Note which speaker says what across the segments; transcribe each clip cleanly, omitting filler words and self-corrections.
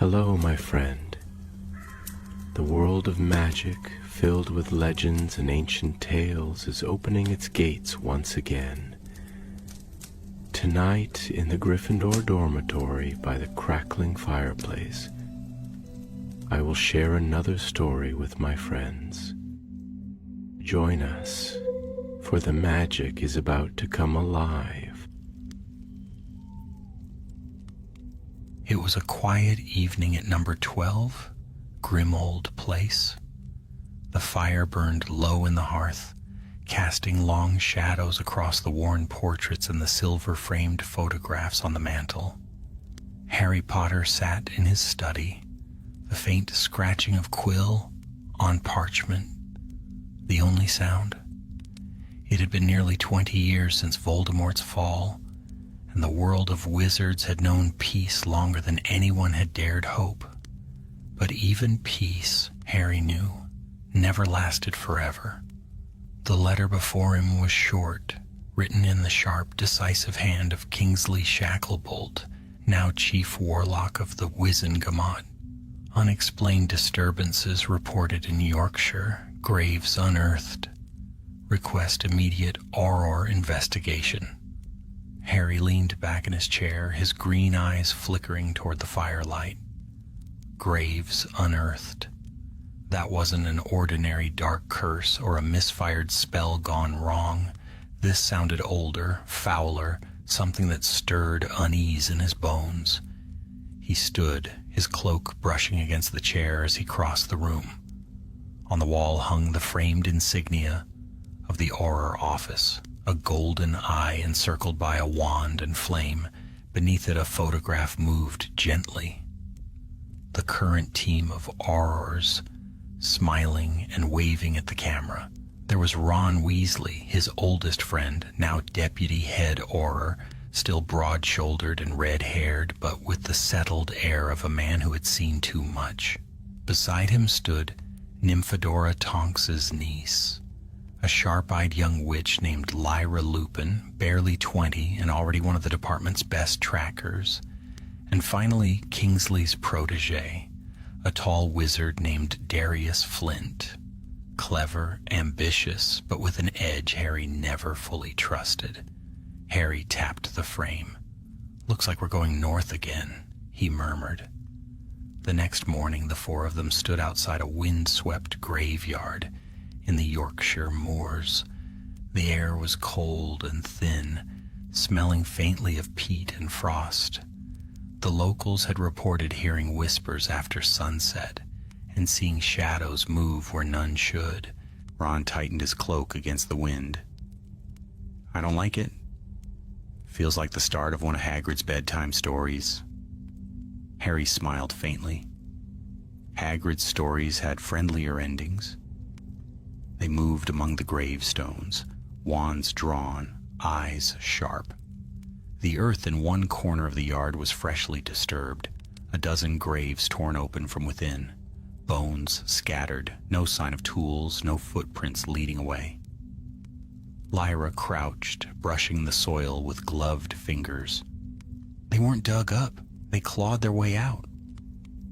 Speaker 1: Hello, my friend. The world of magic, filled with legends and ancient tales, is opening its gates once again. Tonight, in the Gryffindor dormitory by the crackling fireplace, I will share another story with my friends. Join us, for the magic is about to come alive.
Speaker 2: It was a quiet evening at number 12, Grimold Place. The fire burned low in the hearth, casting long shadows across the worn portraits and the silver-framed photographs on the mantel. Harry Potter sat in his study, the faint scratching of quill on parchment, the only sound. It had been nearly 20 years since Voldemort's fall, and the world of wizards had known peace longer than anyone had dared hope. But even peace, Harry knew, never lasted forever. The letter before him was short, written in the sharp, decisive hand of Kingsley Shacklebolt, now chief warlock of the Wizengamot. Unexplained disturbances reported in Yorkshire, graves unearthed. Request immediate Auror investigation. Harry leaned back in his chair, his green eyes flickering toward the firelight. Graves unearthed. That wasn't an ordinary dark curse or a misfired spell gone wrong. This sounded older, fouler, something that stirred unease in his bones. He stood, his cloak brushing against the chair as he crossed the room. On the wall hung the framed insignia of the Auror office, a golden eye encircled by a wand and flame. Beneath it a photograph moved gently. The current team of Aurors, smiling and waving at the camera. There was Ron Weasley, his oldest friend, now deputy head Auror, still broad-shouldered and red-haired, but with the settled air of a man who had seen too much. Beside him stood Nymphadora Tonks's niece, a sharp-eyed young witch named Lyra Lupin, barely 20 and already one of the department's best trackers. And finally, Kingsley's protege, a tall wizard named Darius Flint. Clever, ambitious, but with an edge Harry never fully trusted. Harry tapped the frame. "Looks like we're going north again," he murmured. The next morning, the four of them stood outside a wind-swept graveyard in the Yorkshire moors. The air was cold and thin, smelling faintly of peat and frost. The locals had reported hearing whispers after sunset and seeing shadows move where none should. Ron tightened his cloak against the wind. "I don't like it. Feels like the start of one of Hagrid's bedtime stories." Harry smiled faintly. Hagrid's stories had friendlier endings. They moved among the gravestones, wands drawn, eyes sharp. The earth in one corner of the yard was freshly disturbed, a dozen graves torn open from within, bones scattered, no sign of tools, no footprints leading away. Lyra crouched, brushing the soil with gloved fingers. They weren't dug up, they clawed their way out.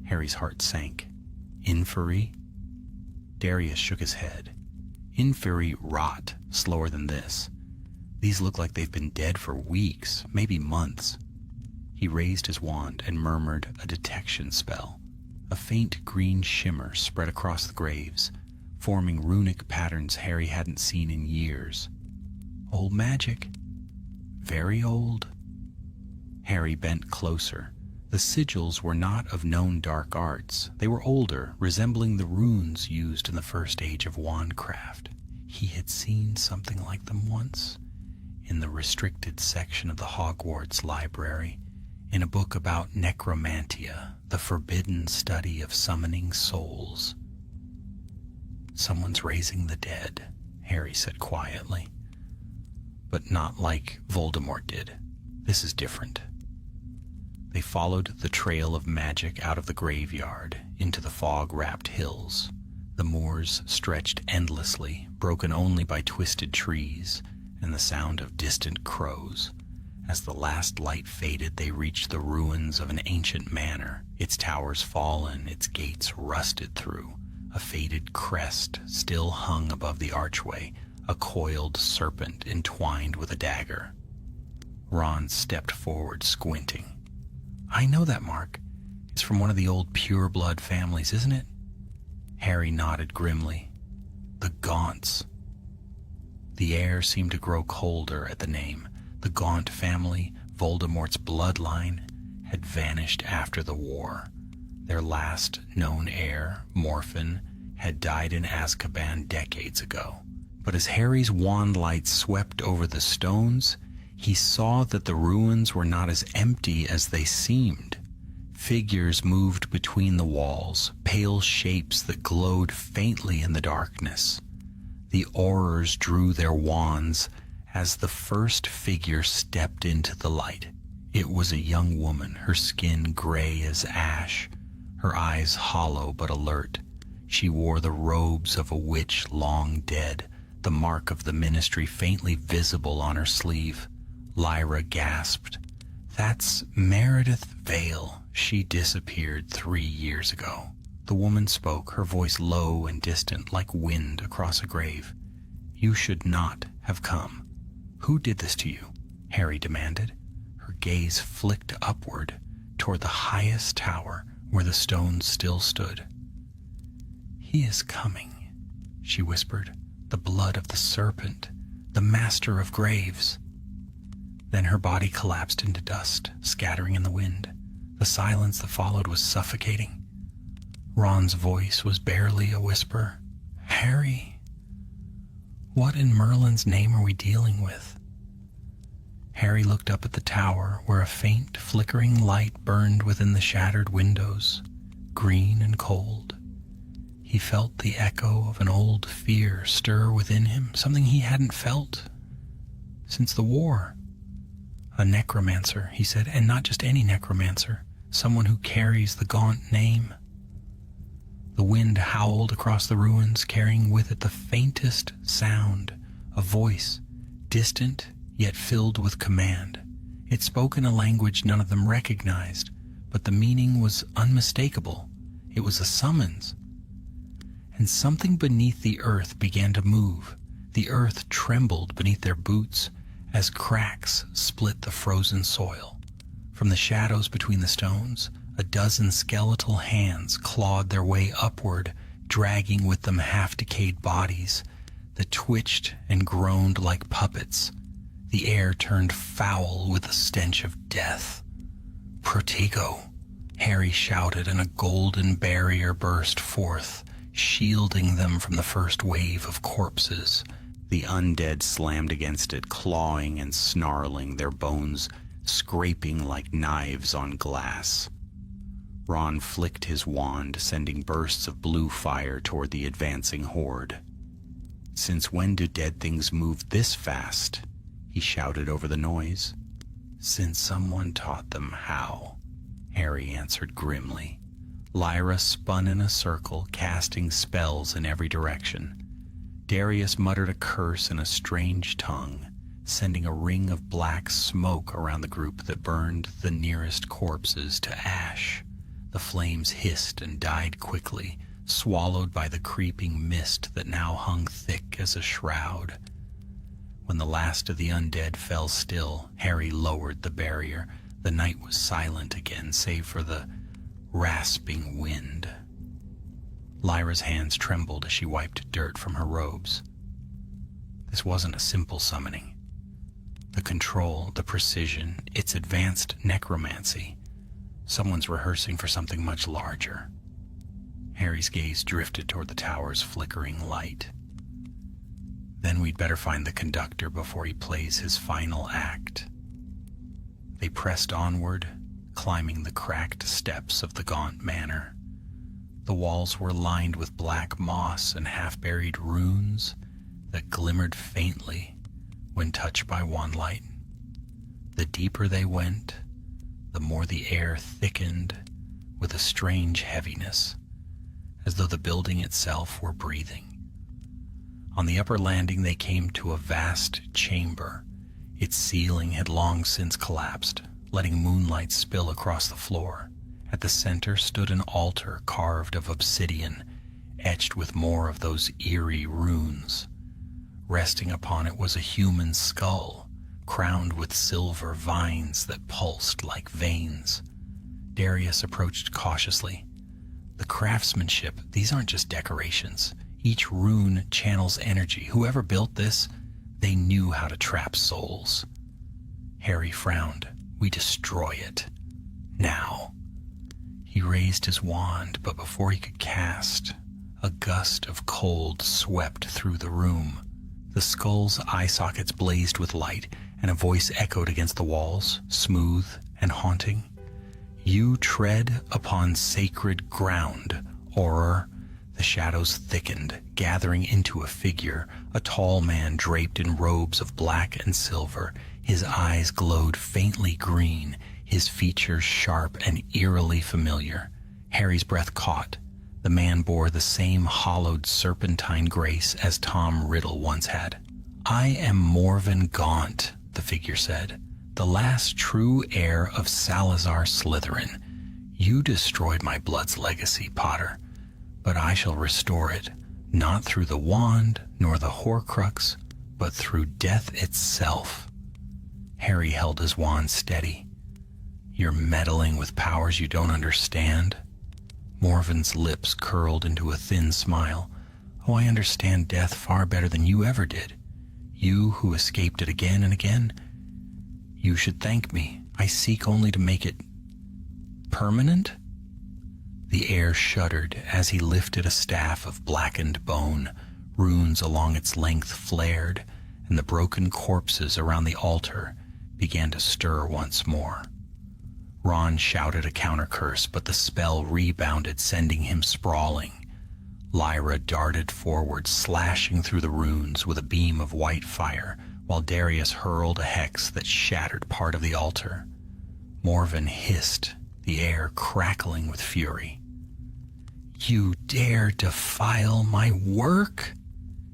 Speaker 2: Harry's heart sank. Inferi? Darius shook his head. Inferi rot slower than this. These look like they've been dead for weeks, maybe months. He raised his wand and murmured a detection spell. A faint green shimmer spread across the graves, forming runic patterns Harry hadn't seen in years. Old magic. Very old. Harry bent closer. The sigils were not of known dark arts. They were older, resembling the runes used in the first age of wandcraft. He had seen something like them once, in the restricted section of the Hogwarts library, in a book about necromantia, the forbidden study of summoning souls. "Someone's raising the dead," Harry said quietly. "But not like Voldemort did. This is different." They followed the trail of magic out of the graveyard into the fog-wrapped hills. The moors stretched endlessly, broken only by twisted trees and the sound of distant crows. As the last light faded, they reached the ruins of an ancient manor, Its towers fallen, its gates rusted through. A faded crest still hung above the archway, a coiled serpent entwined with a dagger. Ron stepped forward, squinting. "I know that mark. It's from one of the old pure-blood families, isn't it?" Harry nodded grimly. "The Gaunts." The air seemed to grow colder at the name. The Gaunt family, Voldemort's bloodline, had vanished after the war. Their last known heir, Morphin, had died in Azkaban decades ago. But as Harry's wand light swept over the stones, he saw that the ruins were not as empty as they seemed. Figures moved between the walls, pale shapes that glowed faintly in the darkness. The Aurors drew their wands as the first figure stepped into the light. It was a young woman, her skin gray as ash, her eyes hollow but alert. She wore the robes of a witch long dead, the mark of the ministry faintly visible on her sleeve. Lyra gasped. "That's Meredith Vale. She disappeared 3 years ago." The woman spoke, her voice low and distant, like wind across a grave. "You should not have come." "Who did this to you?" Harry demanded. Her gaze flicked upward toward the highest tower where the stones still stood. "He is coming," she whispered. "The blood of the serpent, the master of graves." Then her body collapsed into dust, scattering in the wind. The silence that followed was suffocating. Ron's voice was barely a whisper. "Harry, what in Merlin's name are we dealing with?" Harry looked up at the tower, where a faint, flickering light burned within the shattered windows, green and cold. He felt the echo of an old fear stir within him, something he hadn't felt since the war. "A necromancer," he said, "and not just any necromancer, someone who carries the Gaunt name." The wind howled across the ruins, carrying with it the faintest sound, a voice, distant yet filled with command. It spoke in a language none of them recognized, but the meaning was unmistakable. It was a summons. And something beneath the earth began to move. The earth trembled beneath their boots as cracks split the frozen soil. From the shadows between the stones, a dozen skeletal hands clawed their way upward, dragging with them half-decayed bodies that twitched and groaned like puppets. The air turned foul with the stench of death. "Protego!" Harry shouted, and a golden barrier burst forth, shielding them from the first wave of corpses. The undead slammed against it, clawing and snarling, their bones scraping like knives on glass. Ron flicked his wand, sending bursts of blue fire toward the advancing horde. "Since when do dead things move this fast?" he shouted over the noise. "Since someone taught them how," Harry answered grimly. Lyra spun in a circle, casting spells in every direction. Darius muttered a curse in a strange tongue, sending a ring of black smoke around the group that burned the nearest corpses to ash. The flames hissed and died quickly, swallowed by the creeping mist that now hung thick as a shroud. When the last of the undead fell still, Harry lowered the barrier. The night was silent again, save for the rasping wind. Lyra's hands trembled as she wiped dirt from her robes. This wasn't a simple summoning. The control, the precision, it's advanced necromancy. Someone's rehearsing for something much larger. Harry's gaze drifted toward the tower's flickering light. Then we'd better find the conductor before he plays his final act. They pressed onward, climbing the cracked steps of the Gaunt Manor. The walls were lined with black moss and half-buried runes that glimmered faintly when touched by wandlight. The deeper they went, the more the air thickened with a strange heaviness, as though the building itself were breathing. On the upper landing they came to a vast chamber. Its ceiling had long since collapsed, letting moonlight spill across the floor, At the center stood an altar carved of obsidian, etched with more of those eerie runes. Resting upon it was a human skull, crowned with silver vines that pulsed like veins. Darius approached cautiously. The craftsmanship, these aren't just decorations. Each rune channels energy. Whoever built this, they knew how to trap souls. Harry frowned. We destroy it. Now. He raised his wand, but before he could cast, a gust of cold swept through the room. The skull's eye sockets blazed with light, and a voice echoed against the walls, smooth and haunting. You tread upon sacred ground, Auror. The shadows thickened, gathering into a figure, a tall man draped in robes of black and silver. His eyes glowed faintly green, his features sharp and eerily familiar. Harry's breath caught. The man bore the same hollowed serpentine grace as Tom Riddle once had. I am Morven Gaunt, the figure said, the last true heir of Salazar Slytherin. You destroyed my blood's legacy, Potter, but I shall restore it, not through the wand nor the Horcrux, but through death itself. Harry held his wand steady. You're meddling with powers you don't understand? Morven's lips curled into a thin smile. Oh, I understand death far better than you ever did. You who escaped it again and again. You should thank me. I seek only to make it permanent? The air shuddered as he lifted a staff of blackened bone. Runes along its length flared, and the broken corpses around the altar began to stir once more. Ron shouted a counter-curse, but the spell rebounded, sending him sprawling. Lyra darted forward, slashing through the runes with a beam of white fire, while Darius hurled a hex that shattered part of the altar. Morven hissed, the air crackling with fury. You dare defile my work?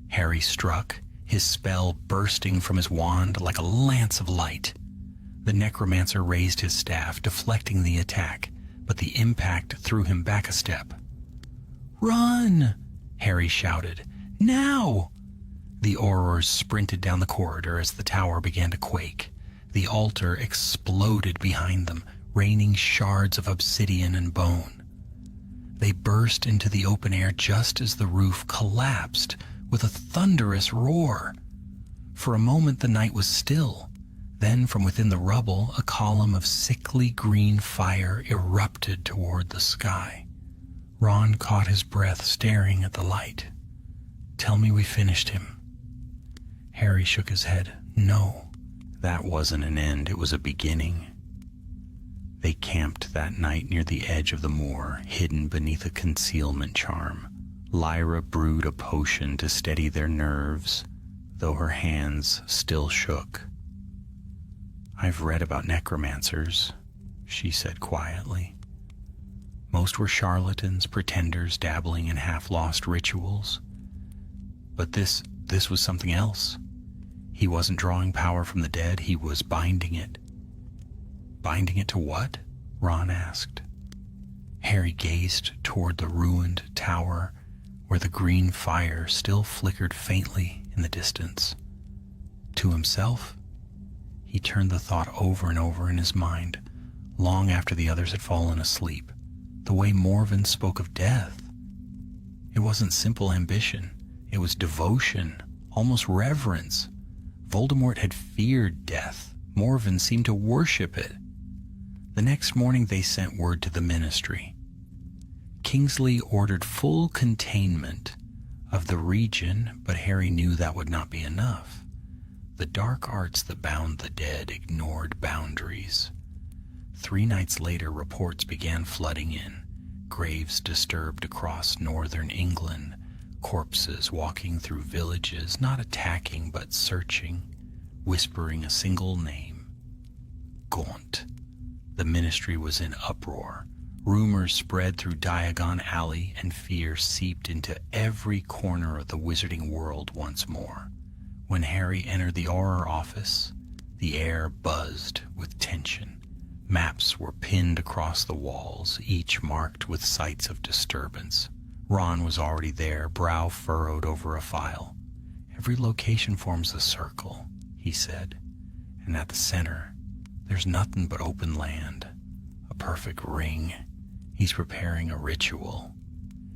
Speaker 2: Harry struck, his spell bursting from his wand like a lance of light. The Necromancer raised his staff, deflecting the attack, but the impact threw him back a step. Run! Harry shouted. Now! The Aurors sprinted down the corridor as the tower began to quake. The altar exploded behind them, raining shards of obsidian and bone. They burst into the open air just as the roof collapsed with a thunderous roar. For a moment the night was still. Then from within the rubble, a column of sickly green fire erupted toward the sky. Ron caught his breath, staring at the light. Tell me we finished him. Harry shook his head. No, that wasn't an end. It was a beginning. They camped that night near the edge of the moor, hidden beneath a concealment charm. Lyra brewed a potion to steady their nerves, though her hands still shook. I've read about necromancers, she said quietly. Most were charlatans, pretenders dabbling in half-lost rituals. But this was something else. He wasn't drawing power from the dead, he was binding it. Binding it to what? Ron asked. Harry gazed toward the ruined tower, where the green fire still flickered faintly in the distance. To himself? He turned the thought over and over in his mind, long after the others had fallen asleep. The way Morven spoke of death. It wasn't simple ambition. It was devotion, almost reverence. Voldemort had feared death. Morven seemed to worship it. The next morning they sent word to the Ministry. Kingsley ordered full containment of the region, but Harry knew that would not be enough. The dark arts that bound the dead ignored boundaries. 3 nights later, reports began flooding in. Graves disturbed across northern England, corpses walking through villages, not attacking but searching, whispering a single name. Gaunt. The Ministry was in uproar. Rumors spread through Diagon Alley, and fear seeped into every corner of the wizarding world once more. When Harry entered the Auror office, the air buzzed with tension. Maps were pinned across the walls, each marked with sites of disturbance. Ron was already there, brow furrowed over a file. "Every location forms a circle," he said, "and at the center, there's nothing but open land. A perfect ring. He's preparing a ritual."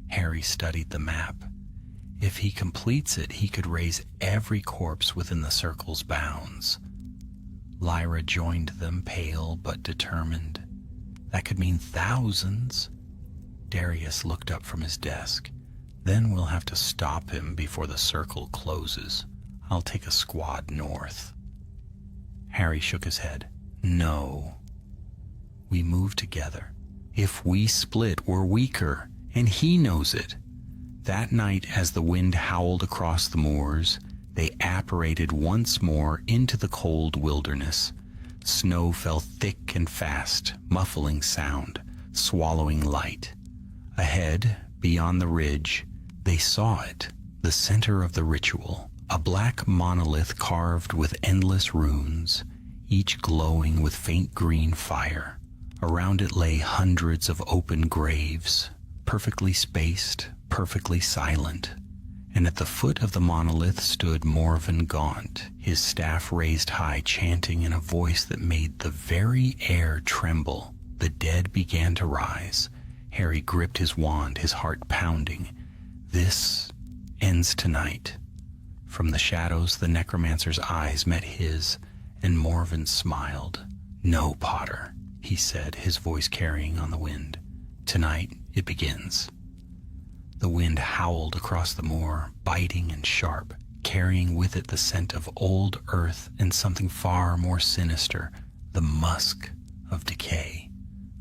Speaker 2: Harry studied the map. If he completes it, he could raise every corpse within the circle's bounds. Lyra joined them, pale but determined. "That could mean thousands." Darius looked up from his desk. "Then we'll have to stop him before the circle closes. I'll take a squad north." Harry shook his head. "No. We move together. If we split, we're weaker, and he knows it." That night, as the wind howled across the moors, they apparated once more into the cold wilderness. Snow fell thick and fast, muffling sound, swallowing light. Ahead, beyond the ridge, they saw it, the center of the ritual, a black monolith carved with endless runes, each glowing with faint green fire. Around it lay hundreds of open graves, perfectly spaced, perfectly silent. And at the foot of the monolith stood Morven Gaunt, his staff raised high, chanting in a voice that made the very air tremble. The dead began to rise. Harry gripped his wand, his heart pounding. "This ends tonight." From the shadows, the necromancer's eyes met his, and Morven smiled. "No, Potter," he said, his voice carrying on the wind. "Tonight it begins." The wind howled across the moor, biting and sharp, carrying with it the scent of old earth and something far more sinister, the musk of decay.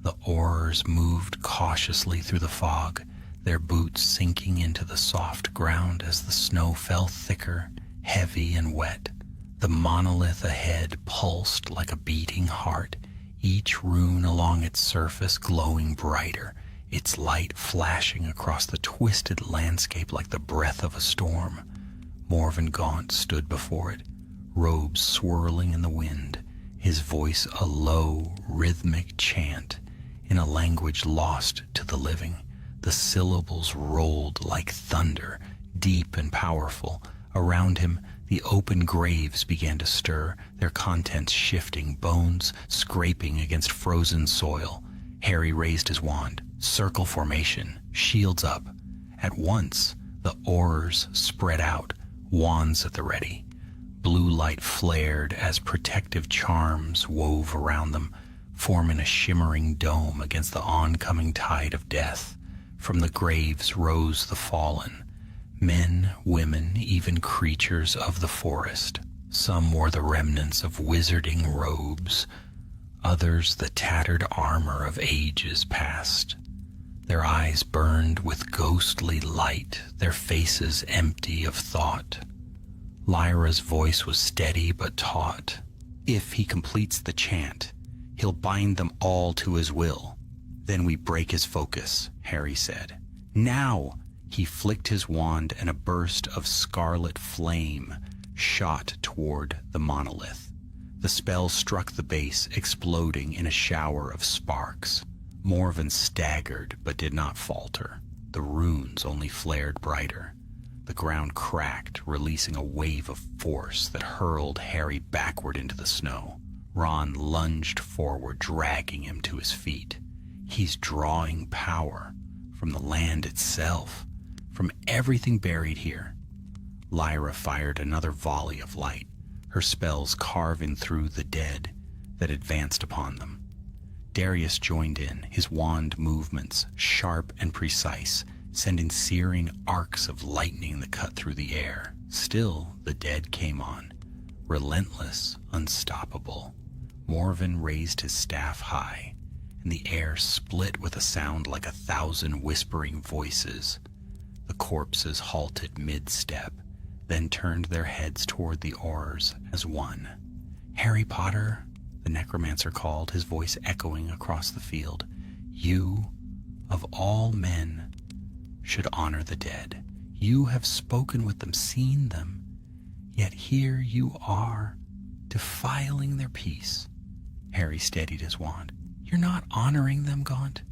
Speaker 2: The Aurors moved cautiously through the fog, their boots sinking into the soft ground as the snow fell thicker, heavy and wet. The monolith ahead pulsed like a beating heart, each rune along its surface glowing brighter, its light flashing across the twisted landscape like the breath of a storm. Morven Gaunt stood before it, robes swirling in the wind, his voice a low, rhythmic chant in a language lost to the living. The syllables rolled like thunder, deep and powerful. Around him, the open graves began to stir, their contents shifting, bones scraping against frozen soil. Harry raised his wand. Circle formation, shields up. At once, the Aurors spread out, wands at the ready. Blue light flared as protective charms wove around them, forming a shimmering dome against the oncoming tide of death. From the graves rose the fallen, men, women, even creatures of the forest. Some wore the remnants of wizarding robes, others the tattered armor of ages past. Their eyes burned with ghostly light, their faces empty of thought. Lyra's voice was steady but taut. "If he completes the chant, he'll bind them all to his will. Then we break his focus," Harry said. "Now!" He flicked his wand and a burst of scarlet flame shot toward the monolith. The spell struck the base, exploding in a shower of sparks. Morven staggered but did not falter. The runes only flared brighter. The ground cracked, releasing a wave of force that hurled Harry backward into the snow. Ron lunged forward, dragging him to his feet. He's drawing power from the land itself, from everything buried here. Lyra fired another volley of light, her spells carving through the dead that advanced upon them. Darius joined in, his wand movements sharp and precise, sending searing arcs of lightning that cut through the air. Still, the dead came on, relentless, unstoppable. Morven raised his staff high, and the air split with a sound like 1,000 whispering voices. The corpses halted mid-step, then turned their heads toward the Aurors as one. "Harry Potter," the necromancer called, his voice echoing across the field. "You, of all men, should honor the dead. You have spoken with them, seen them, yet here you are, defiling their peace." Harry steadied his wand. You're not honoring them, Gaunt.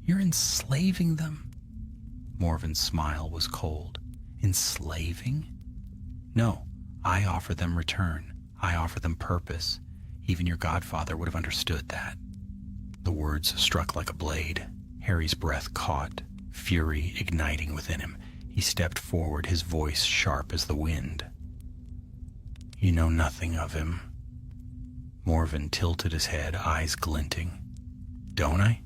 Speaker 2: You're enslaving them. Morven's smile was cold. Enslaving? No, I offer them return. I offer them purpose. Even your godfather would have understood that. The words struck like a blade. Harry's breath caught, fury igniting within him. He stepped forward, his voice sharp as the wind. You know nothing of him. Morven tilted his head, eyes glinting. Don't I?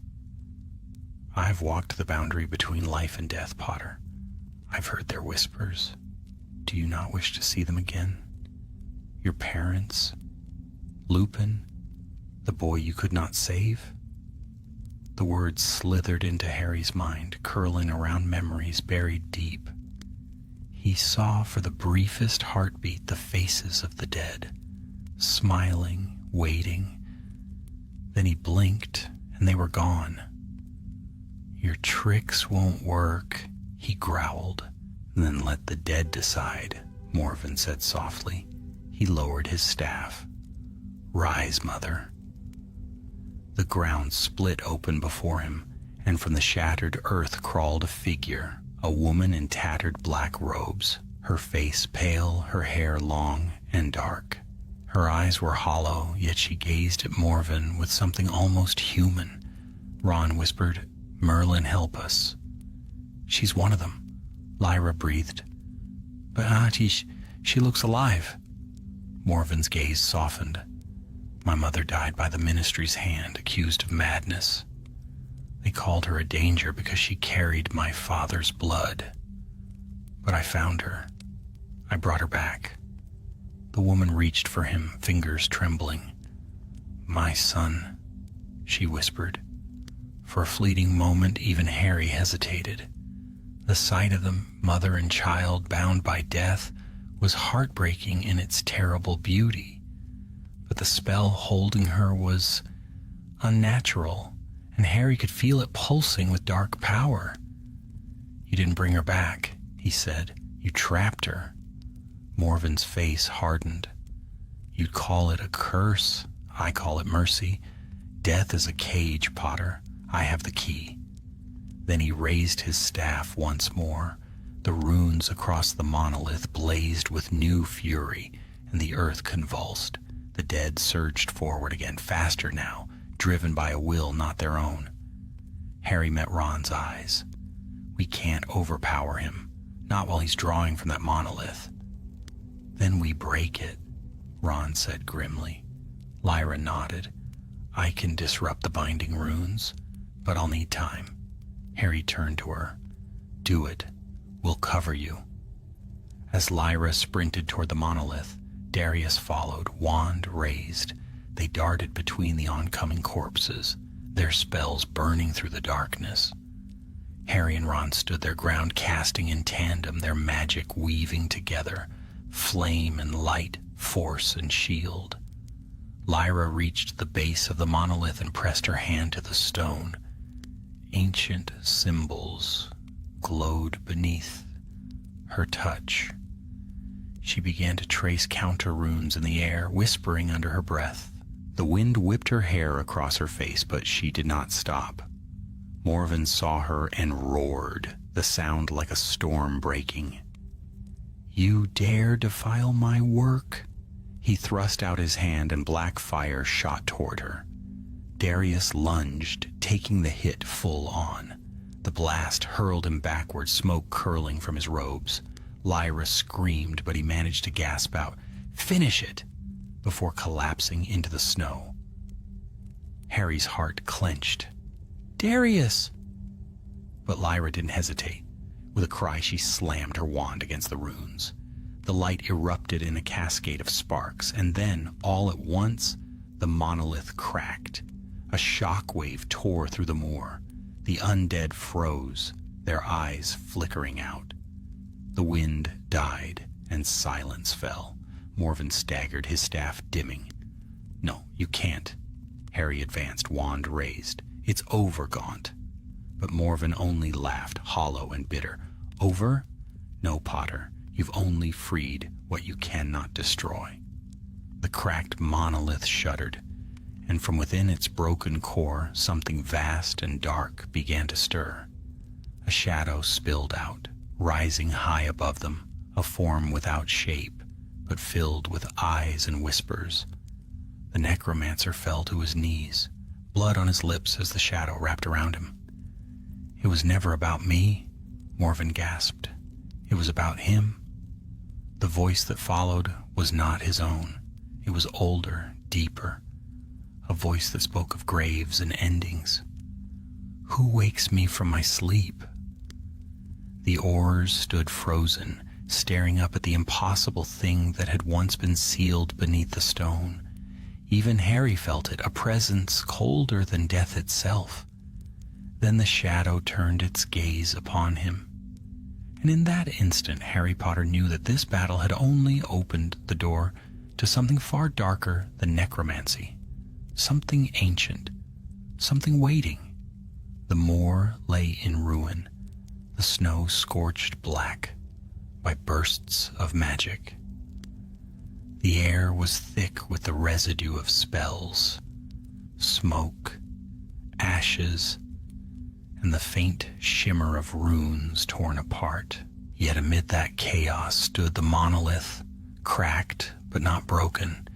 Speaker 2: I've walked the boundary between life and death, Potter. I've heard their whispers. Do you not wish to see them again? Your parents? Lupin? The boy you could not save? The words slithered into Harry's mind, curling around memories buried deep. He saw for the briefest heartbeat the faces of the dead, smiling, waiting. Then he blinked, and they were gone. Your tricks won't work, he growled. Then let the dead decide, Morven said softly. He lowered his staff. Rise, Mother. The ground split open before him, and from the shattered earth crawled a figure, a woman in tattered black robes, her face pale, her hair long and dark. Her eyes were hollow, yet she gazed at Morven with something almost human. Ron whispered, Merlin, help us. She's one of them, Lyra breathed. But she looks alive. Morven's gaze softened. My mother died by the ministry's hand, accused of madness. They called her a danger because she carried my father's blood. But I found her. I brought her back. The woman reached for him, fingers trembling. My son, she whispered. For a fleeting moment, even Harry hesitated. The sight of them, mother and child bound by death, was heartbreaking in its terrible beauty. But the spell holding her was unnatural, and Harry could feel it pulsing with dark power. You didn't bring her back, he said. You trapped her. Morven's face hardened. You'd call it a curse. I call it mercy. Death is a cage, Potter. I have the key. Then he raised his staff once more. The runes across the monolith blazed with new fury, and the earth convulsed. The dead surged forward again, faster now, driven by a will not their own. Harry met Ron's eyes. We can't overpower him, not while he's drawing from that monolith. Then we break it, Ron said grimly. Lyra nodded. I can disrupt the binding runes, but I'll need time. Harry turned to her. Do it. We'll cover you. As Lyra sprinted toward the monolith, Darius followed, wand raised. They darted between the oncoming corpses, their spells burning through the darkness. Harry and Ron stood their ground, casting in tandem, their magic weaving together, flame and light, force and shield. Lyra reached the base of the monolith and pressed her hand to the stone. Ancient symbols glowed beneath her touch. She began to trace counter runes in the air, whispering under her breath. The wind whipped her hair across her face, but she did not stop. Morven saw her and roared, the sound like a storm breaking. You dare defile my work? He thrust out his hand and black fire shot toward her. Darius lunged, taking the hit full on. The blast hurled him backward, smoke curling from his robes. Lyra screamed, but he managed to gasp out, "Finish it!" before collapsing into the snow. Harry's heart clenched. Darius! But Lyra didn't hesitate. With a cry, she slammed her wand against the runes. The light erupted in a cascade of sparks, and then, all at once, the monolith cracked. A shock wave tore through the moor. The undead froze, their eyes flickering out. The wind died, and silence fell. Morven staggered, his staff dimming. No, you can't. Harry advanced, wand raised. It's over, Gaunt. But Morven only laughed, hollow and bitter. Over? No, Potter. You've only freed what you cannot destroy. The cracked monolith shuddered, and from within its broken core, something vast and dark began to stir. A shadow spilled out, rising high above them, a form without shape, but filled with eyes and whispers. The necromancer fell to his knees, blood on his lips as the shadow wrapped around him. "It was never about me," Morven gasped. "It was about him." The voice that followed was not his own. It was older, deeper, a voice that spoke of graves and endings. "Who wakes me from my sleep?" The Aurors stood frozen, staring up at the impossible thing that had once been sealed beneath the stone. Even Harry felt it, a presence colder than death itself. Then the shadow turned its gaze upon him. And in that instant, Harry Potter knew that this battle had only opened the door to something far darker than necromancy. Something ancient. Something waiting. The moor lay in ruin, the snow scorched black by bursts of magic. The air was thick with the residue of spells, smoke, ashes, and the faint shimmer of runes torn apart. Yet amid that chaos stood the monolith, cracked but not broken,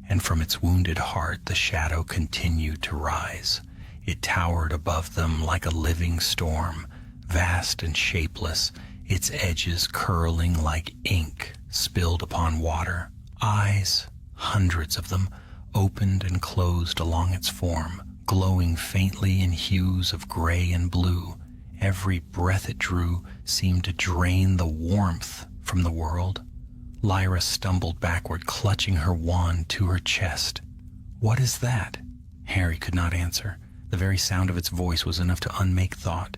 Speaker 2: and from its wounded heart the shadow continued to rise. It towered above them like a living storm, vast and shapeless, its edges curling like ink spilled upon water. Eyes, hundreds of them, opened and closed along its form, glowing faintly in hues of gray and blue. Every breath it drew seemed to drain the warmth from the world. Lyra stumbled backward, clutching her wand to her chest. "What is that?" Harry could not answer. The very sound of its voice was enough to unmake thought.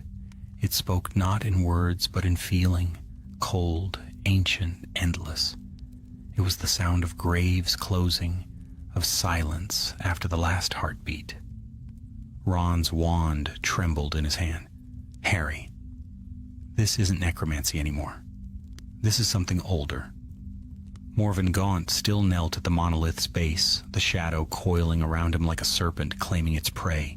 Speaker 2: It spoke not in words but in feeling, cold, ancient, endless. It was the sound of graves closing, of silence after the last heartbeat. Ron's wand trembled in his hand. "Harry, this isn't necromancy anymore. This is something older." Morven Gaunt still knelt at the monolith's base, the shadow coiling around him like a serpent claiming its prey.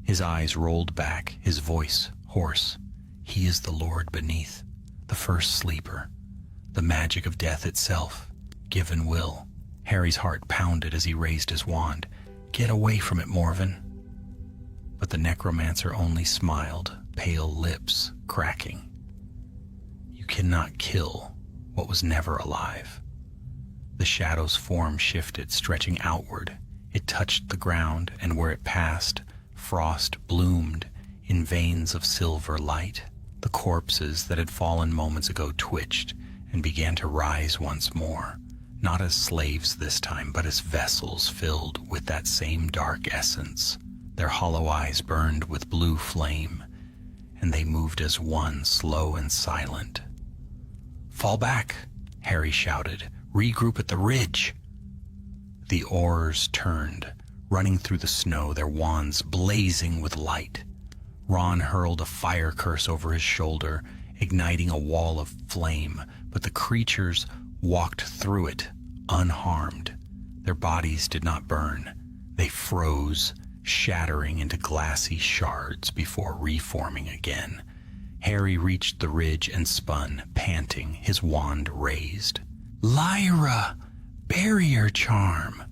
Speaker 2: His eyes rolled back, his voice hoarse. "He is the Lord beneath, the first sleeper, the magic of death itself, given will." Harry's heart pounded as he raised his wand. "Get away from it, Morven." But the necromancer only smiled, pale lips cracking. "You cannot kill what was never alive." The shadow's form shifted, stretching outward. It touched the ground, and where it passed, frost bloomed in veins of silver light. The corpses that had fallen moments ago twitched and began to rise once more, not as slaves this time, but as vessels filled with that same dark essence. Their hollow eyes burned with blue flame, and they moved as one, slow and silent. "Fall back," Harry shouted. "Regroup at the ridge." The Aurors turned, running through the snow, their wands blazing with light. Ron hurled a fire curse over his shoulder, igniting a wall of flame, but the creatures walked through it, unharmed. Their bodies did not burn. They froze, shattering into glassy shards before reforming again. Harry reached the ridge and spun, panting, his wand raised. "Lyra! Barrier charm!"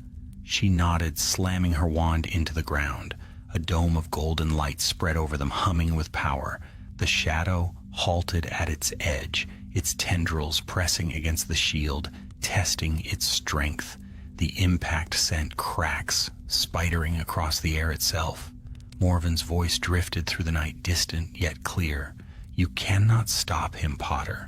Speaker 2: She nodded, slamming her wand into the ground. A dome of golden light spread over them, humming with power. The shadow halted at its edge, its tendrils pressing against the shield, testing its strength. The impact sent cracks, spidering across the air itself. Morven's voice drifted through the night, distant yet clear. "You cannot stop him, Potter.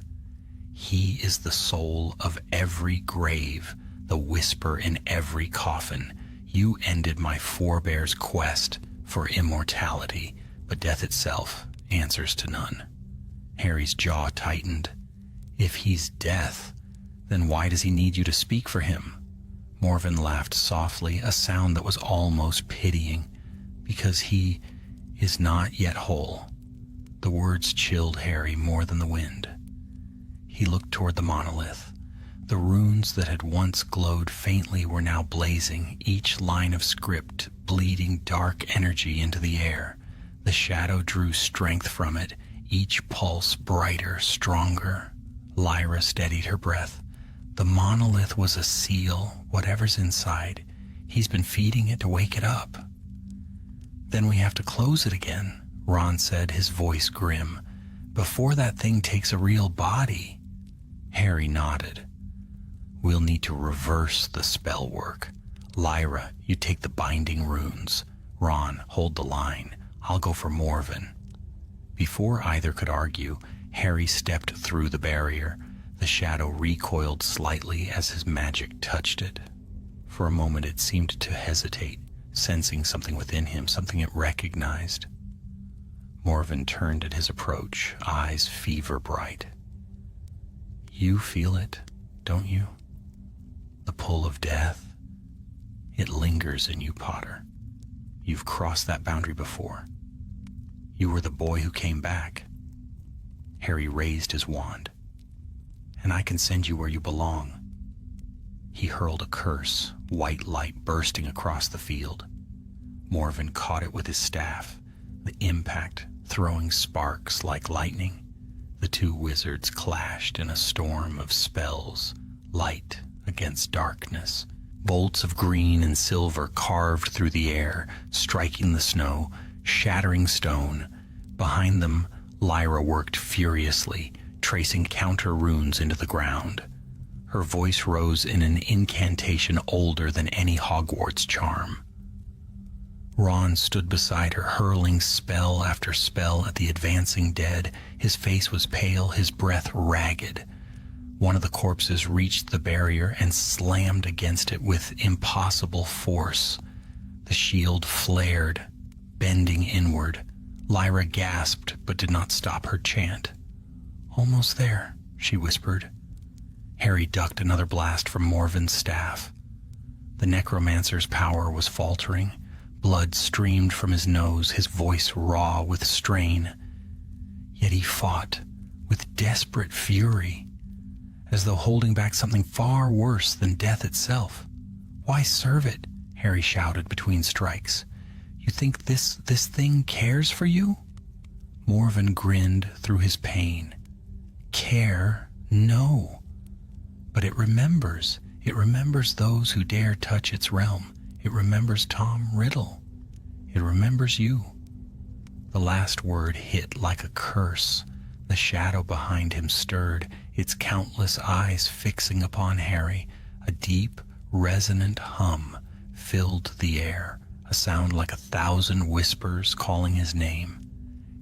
Speaker 2: He is the soul of every grave, the whisper in every coffin. You ended my forebears' quest for immortality, but death itself answers to none." Harry's jaw tightened. "If he's death, then why does he need you to speak for him?" Morven laughed softly, a sound that was almost pitying. "Because he is not yet whole." The words chilled Harry more than the wind. He looked toward the monolith. The runes that had once glowed faintly were now blazing, each line of script bleeding dark energy into the air. The shadow drew strength from it, each pulse brighter, stronger. Lyra steadied her breath. The monolith was a seal, whatever's inside. He's been feeding it to wake it up. Then we have to close it again, Ron said, his voice grim. Before that thing takes a real body. Harry nodded. We'll need to reverse the spell work. Lyra, you take the binding runes. Ron, hold the line. I'll go for Morven. Before either could argue, Harry stepped through the barrier. The shadow recoiled slightly as his magic touched it. For a moment it seemed to hesitate, sensing something within him, something it recognized. Morven turned at his approach, eyes fever bright. You feel it, don't you? The pull of death. It lingers in you, Potter. You've crossed that boundary before. You were the boy who came back. Harry raised his wand. And I can send you where you belong. He hurled a curse, white light bursting across the field. Morven caught it with his staff, the impact throwing sparks like lightning. The two wizards clashed in a storm of spells, light against darkness. Bolts of green and silver carved through the air, striking the snow, shattering stone. Behind them, Lyra worked furiously, tracing counter runes into the ground. Her voice rose in an incantation older than any Hogwarts charm. Ron stood beside her, hurling spell after spell at the advancing dead. His face was pale, his breath ragged. One of the corpses reached the barrier and slammed against it with impossible force. The shield flared, bending inward. Lyra gasped but did not stop her chant. Almost there, she whispered. Harry ducked another blast from Morven's staff. The necromancer's power was faltering. Blood streamed from his nose, his voice raw with strain. Yet he fought with desperate fury, as though holding back something far worse than death itself. Why serve it? Harry shouted between strikes. You think this thing cares for you? Morven grinned through his pain. Care? No. But it remembers. It remembers those who dare touch its realm. It remembers Tom Riddle. It remembers you. The last word hit like a curse. The shadow behind him stirred, its countless eyes fixing upon Harry. A deep, resonant hum filled the air, a sound like 1,000 whispers calling his name.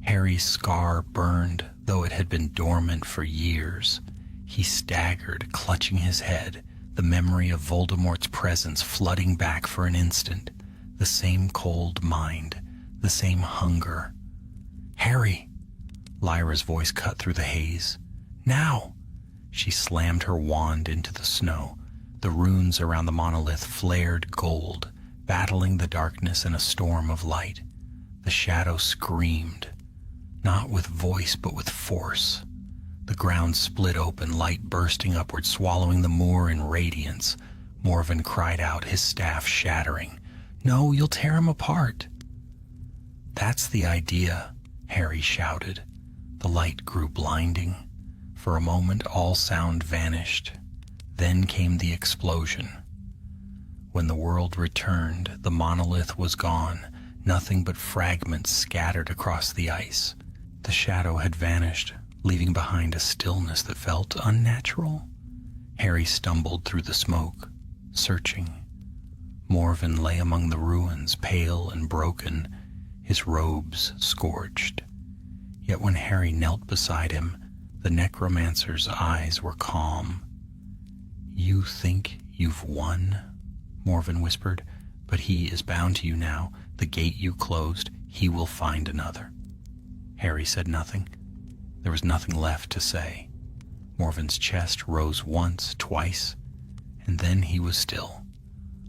Speaker 2: Harry's scar burned, though it had been dormant for years. He staggered, clutching his head, the memory of Voldemort's presence flooding back for an instant. The same cold mind, the same hunger. Harry! Lyra's voice cut through the haze. Now! She slammed her wand into the snow. The runes around the monolith flared gold, battling the darkness in a storm of light. The shadow screamed, not with voice but with force. The ground split open, light bursting upward, swallowing the moor in radiance. Morven cried out, his staff shattering. No, you'll tear him apart. That's the idea, Harry shouted. The light grew blinding. For a moment, all sound vanished. Then came the explosion. When the world returned, the monolith was gone, nothing but fragments scattered across the ice. The shadow had vanished, leaving behind a stillness that felt unnatural. Harry stumbled through the smoke, searching. Morven lay among the ruins, pale and broken, his robes scorched. Yet when Harry knelt beside him, the necromancer's eyes were calm. You think you've won? Morven whispered, but he is bound to you now. The gate you closed, he will find another. Harry said nothing. There was nothing left to say. Morven's chest rose once, twice, and then he was still.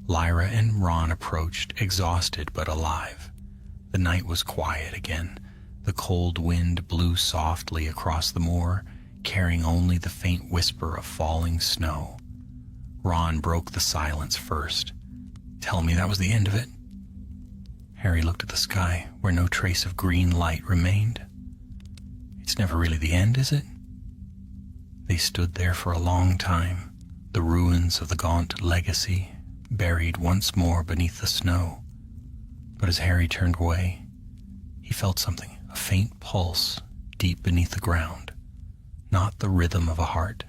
Speaker 2: Lyra and Ron approached, exhausted but alive. The night was quiet again. The cold wind blew softly across the moor, carrying only the faint whisper of falling snow. Ron broke the silence first. Tell me that was the end of it? Harry looked at the sky, where no trace of green light remained. It's never really the end, is it? They stood there for a long time, the ruins of the gaunt legacy, buried once more beneath the snow. But as Harry turned away, he felt something, a faint pulse, deep beneath the ground. Not the rhythm of a heart,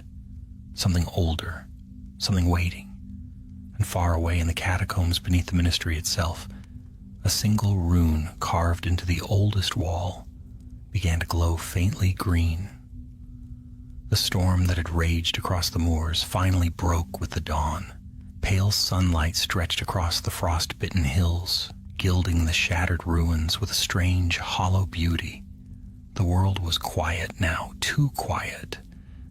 Speaker 2: something older, something waiting. And far away in the catacombs beneath the ministry itself, a single rune carved into the oldest wall began to glow faintly green. The storm that had raged across the moors finally broke with the dawn. Pale sunlight stretched across the frost-bitten hills, gilding the shattered ruins with a strange, hollow beauty. The world was quiet now, too quiet.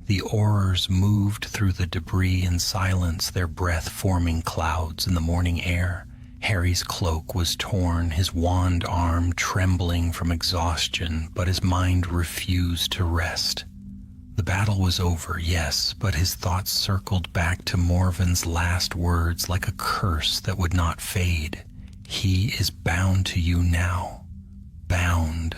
Speaker 2: The Aurors moved through the debris in silence, their breath forming clouds in the morning air. Harry's cloak was torn, his wand arm trembling from exhaustion, but his mind refused to rest. The battle was over, yes, but his thoughts circled back to Morven's last words like a curse that would not fade. He is bound to you now. Bound.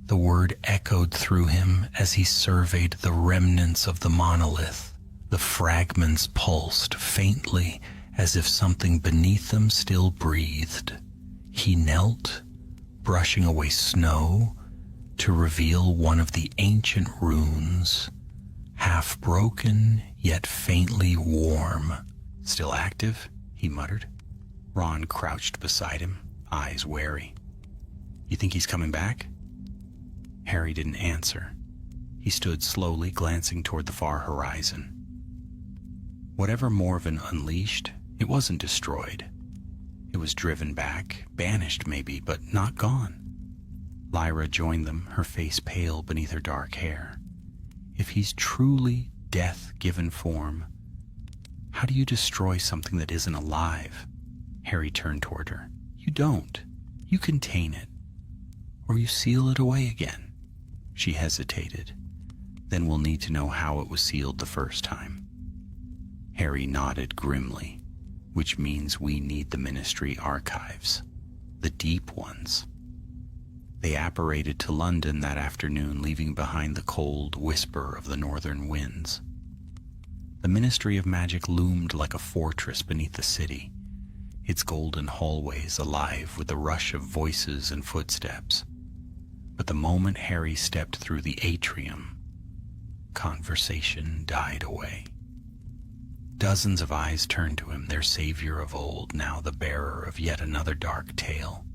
Speaker 2: The word echoed through him as he surveyed the remnants of the monolith. The fragments pulsed faintly as if something beneath them still breathed. He knelt, brushing away snow, to reveal one of the ancient runes, half broken yet faintly warm. Still active, he muttered. Ron crouched beside him, eyes wary. You think he's coming back? Harry didn't answer. He stood slowly, glancing toward the far horizon. Whatever Morven unleashed, it wasn't destroyed. It was driven back, banished maybe, but not gone. Lyra joined them, her face pale beneath her dark hair. If he's truly death-given form, how do you destroy something that isn't alive? Harry turned toward her. You don't. You contain it. Or you seal it away again. She hesitated. Then we'll need to know how it was sealed the first time. Harry nodded grimly, which means we need the Ministry archives. The deep ones. They apparated to London that afternoon, leaving behind the cold whisper of the northern winds. The Ministry of Magic loomed like a fortress beneath the city, its golden hallways alive with the rush of voices and footsteps. But the moment Harry stepped through the atrium, conversation died away. Dozens of eyes turned to him, their savior of old, now the bearer of yet another dark tale.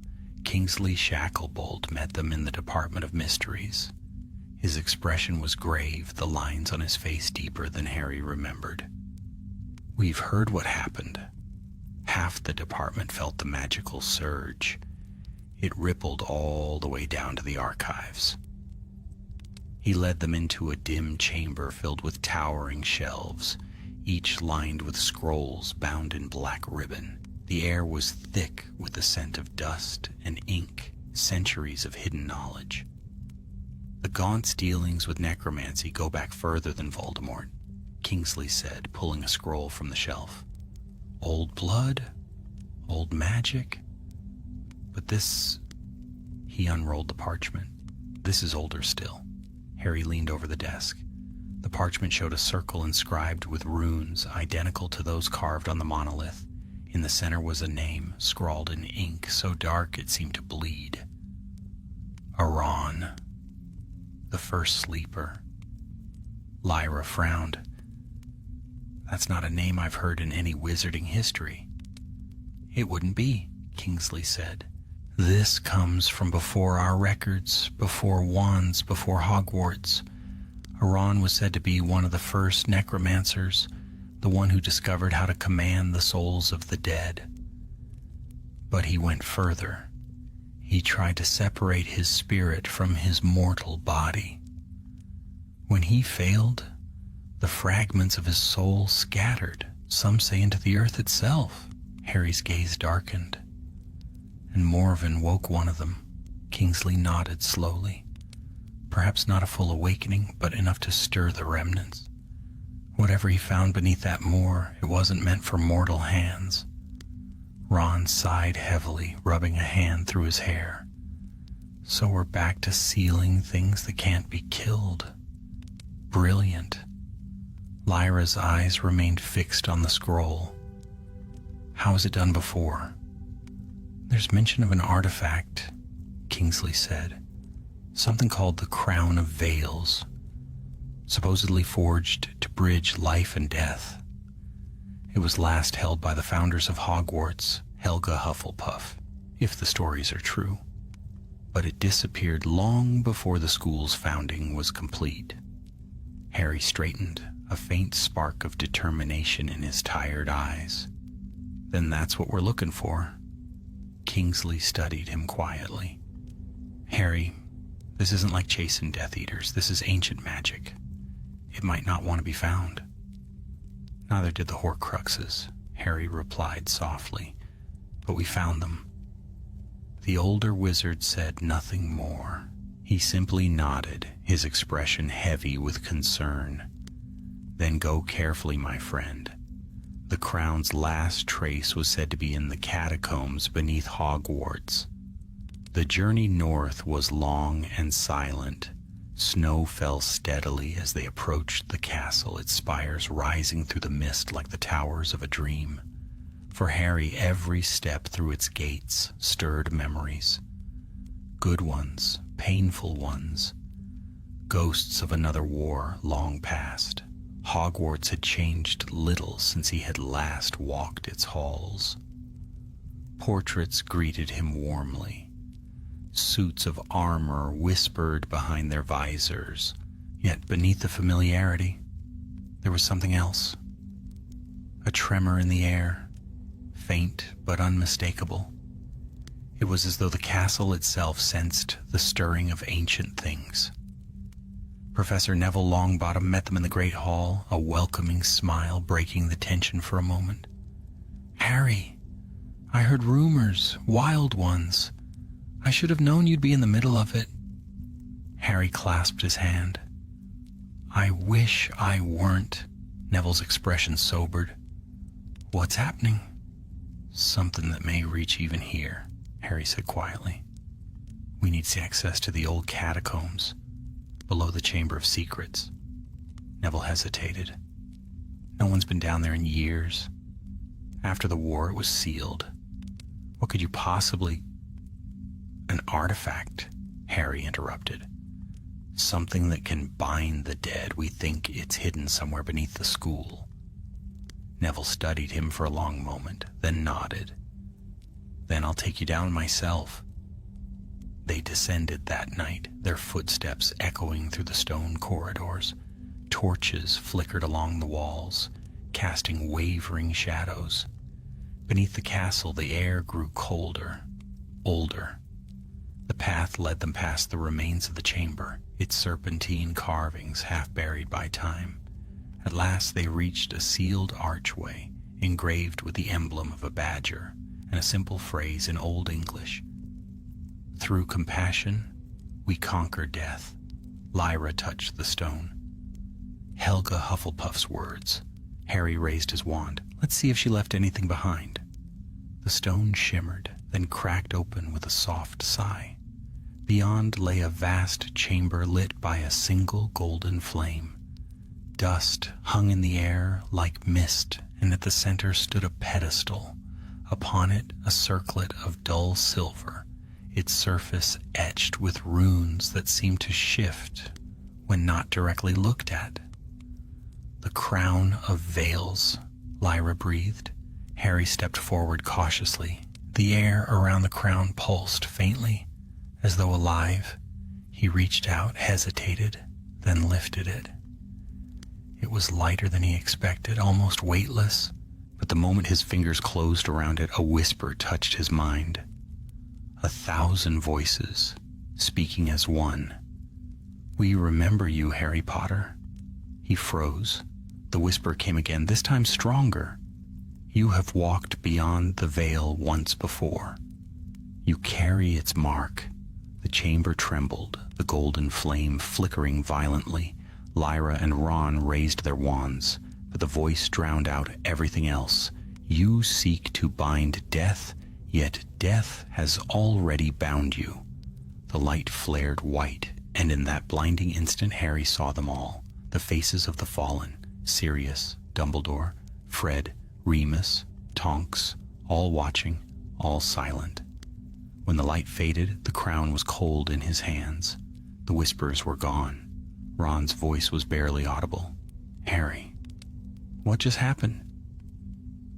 Speaker 2: Kingsley Shacklebolt met them in the Department of Mysteries. His expression was grave, the lines on his face deeper than Harry remembered. We've heard what happened. Half the department felt the magical surge. It rippled all the way down to the archives. He led them into a dim chamber filled with towering shelves, each lined with scrolls bound in black ribbon. The air was thick with the scent of dust and ink, centuries of hidden knowledge. The Gaunt's dealings with necromancy go back further than Voldemort, Kingsley said, pulling a scroll from the shelf. Old blood? Old magic? But this... He unrolled the parchment. This is older still. Harry leaned over the desk. The parchment showed a circle inscribed with runes identical to those carved on the monolith. In the center was a name, scrawled in ink so dark it seemed to bleed. Aron. The first sleeper. Lyra frowned. That's not a name I've heard in any wizarding history. It wouldn't be, Kingsley said. This comes from before our records, before wands, before Hogwarts. Aron was said to be one of the first necromancers, the one who discovered how to command the souls of the dead. But he went further. He tried to separate his spirit from his mortal body. When he failed, the fragments of his soul scattered, some say into the earth itself. Harry's gaze darkened, and Morven woke one of them. Kingsley nodded slowly. Perhaps not a full awakening, but enough to stir the remnants. Whatever he found beneath that moor, it wasn't meant for mortal hands. Ron sighed heavily, rubbing a hand through his hair. So we're back to sealing things that can't be killed. Brilliant. Lyra's eyes remained fixed on the scroll. How was it done before? There's mention of an artifact, Kingsley said. Something called the Crown of Veils, supposedly forged to bridge life and death. It was last held by the founders of Hogwarts, Helga Hufflepuff, if the stories are true. But it disappeared long before the school's founding was complete. Harry straightened, a faint spark of determination in his tired eyes. Then that's what we're looking for. Kingsley studied him quietly. Harry, this isn't like chasing Death Eaters. This is ancient magic. It might not want to be found. Neither did the Horcruxes, Harry replied softly, but we found them. The older wizard said nothing more. He simply nodded, his expression heavy with concern. Then go carefully, my friend. The crown's last trace was said to be in the catacombs beneath Hogwarts. The journey north was long and silent. Snow fell steadily as they approached the castle, its spires rising through the mist like the towers of a dream. For Harry, every step through its gates stirred memories. Good ones, painful ones, ghosts of another war long past. Hogwarts had changed little since he had last walked its halls. Portraits greeted him warmly. Suits of armor whispered behind their visors, yet beneath the familiarity, there was something else. A tremor in the air, faint but unmistakable. It was as though the castle itself sensed the stirring of ancient things. Professor Neville Longbottom met them in the Great Hall, a welcoming smile breaking the tension for a moment. Harry, I heard rumors, wild ones. I should have known you'd be in the middle of it. Harry clasped his hand. I wish I weren't. Neville's expression sobered. What's happening? Something that may reach even here, Harry said quietly. We need access to the old catacombs, below the Chamber of Secrets. Neville hesitated. No one's been down there in years. After the war, it was sealed. What could you possibly... An artifact, Harry interrupted. Something that can bind the dead. We think it's hidden somewhere beneath the school. Neville studied him for a long moment, then nodded. Then I'll take you down myself. They descended that night, their footsteps echoing through the stone corridors. Torches flickered along the walls, casting wavering shadows. Beneath the castle, the air grew colder, older. The path led them past the remains of the chamber, its serpentine carvings half buried by time. At last they reached a sealed archway, engraved with the emblem of a badger, and a simple phrase in Old English. Through compassion, we conquer death. Lyra touched the stone. Helga Hufflepuff's words. Harry raised his wand. Let's see if she left anything behind. The stone shimmered, then cracked open with a soft sigh. Beyond lay a vast chamber lit by a single golden flame. Dust hung in the air like mist, and at the center stood a pedestal. Upon it, a circlet of dull silver, its surface etched with runes that seemed to shift when not directly looked at. The Crown of Veils, Lyra breathed. Harry stepped forward cautiously. The air around the crown pulsed faintly, as though alive. He reached out, hesitated, then lifted it. It was lighter than he expected, almost weightless, but the moment his fingers closed around it, a whisper touched his mind. 1,000 voices, speaking as one. We remember you, Harry Potter. He froze. The whisper came again, this time stronger. You have walked beyond the veil once before. You carry its mark. The chamber trembled, the golden flame flickering violently. Lyra and Ron raised their wands, but the voice drowned out everything else. You seek to bind death, yet death has already bound you. The light flared white, and in that blinding instant Harry saw them all, the faces of the fallen, Sirius, Dumbledore, Fred, Remus, Tonks, all watching, all silent. When the light faded, the crown was cold in his hands. The whispers were gone. Ron's voice was barely audible. Harry, what just happened?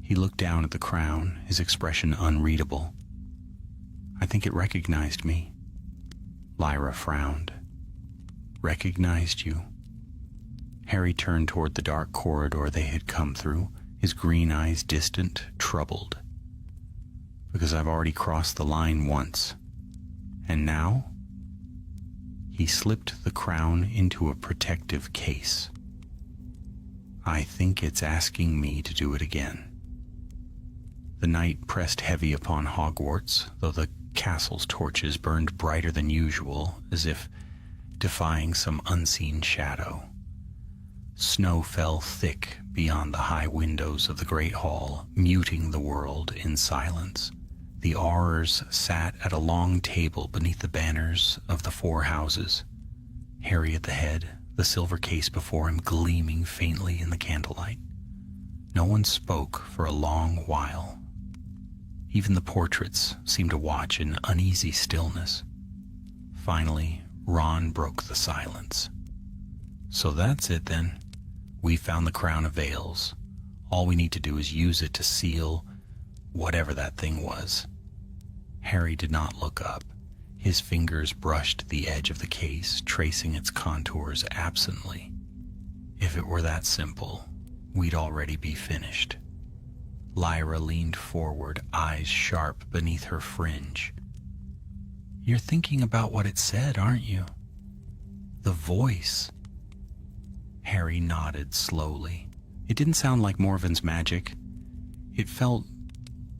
Speaker 2: He looked down at the crown, his expression unreadable. I think it recognized me. Lyra frowned. Recognized you? Harry turned toward the dark corridor they had come through, his green eyes distant, troubled. Because I've already crossed the line once. And now? He slipped the crown into a protective case. I think it's asking me to do it again. The night pressed heavy upon Hogwarts, though the castle's torches burned brighter than usual, as if defying some unseen shadow. Snow fell thick beyond the high windows of the great hall, muting the world in silence. The Aurors sat at a long table beneath the banners of the 4 houses. Harry at the head, the silver case before him gleaming faintly in the candlelight. No one spoke for a long while. Even the portraits seemed to watch in uneasy stillness. Finally, Ron broke the silence. So that's it then. We found the crown of veils. All we need to do is use it to seal whatever that thing was. Harry did not look up. His fingers brushed the edge of the case, tracing its contours absently. If it were that simple, we'd already be finished. Lyra leaned forward, eyes sharp beneath her fringe. You're thinking about what it said, aren't you? The voice. Harry nodded slowly. It didn't sound like Morven's magic. It felt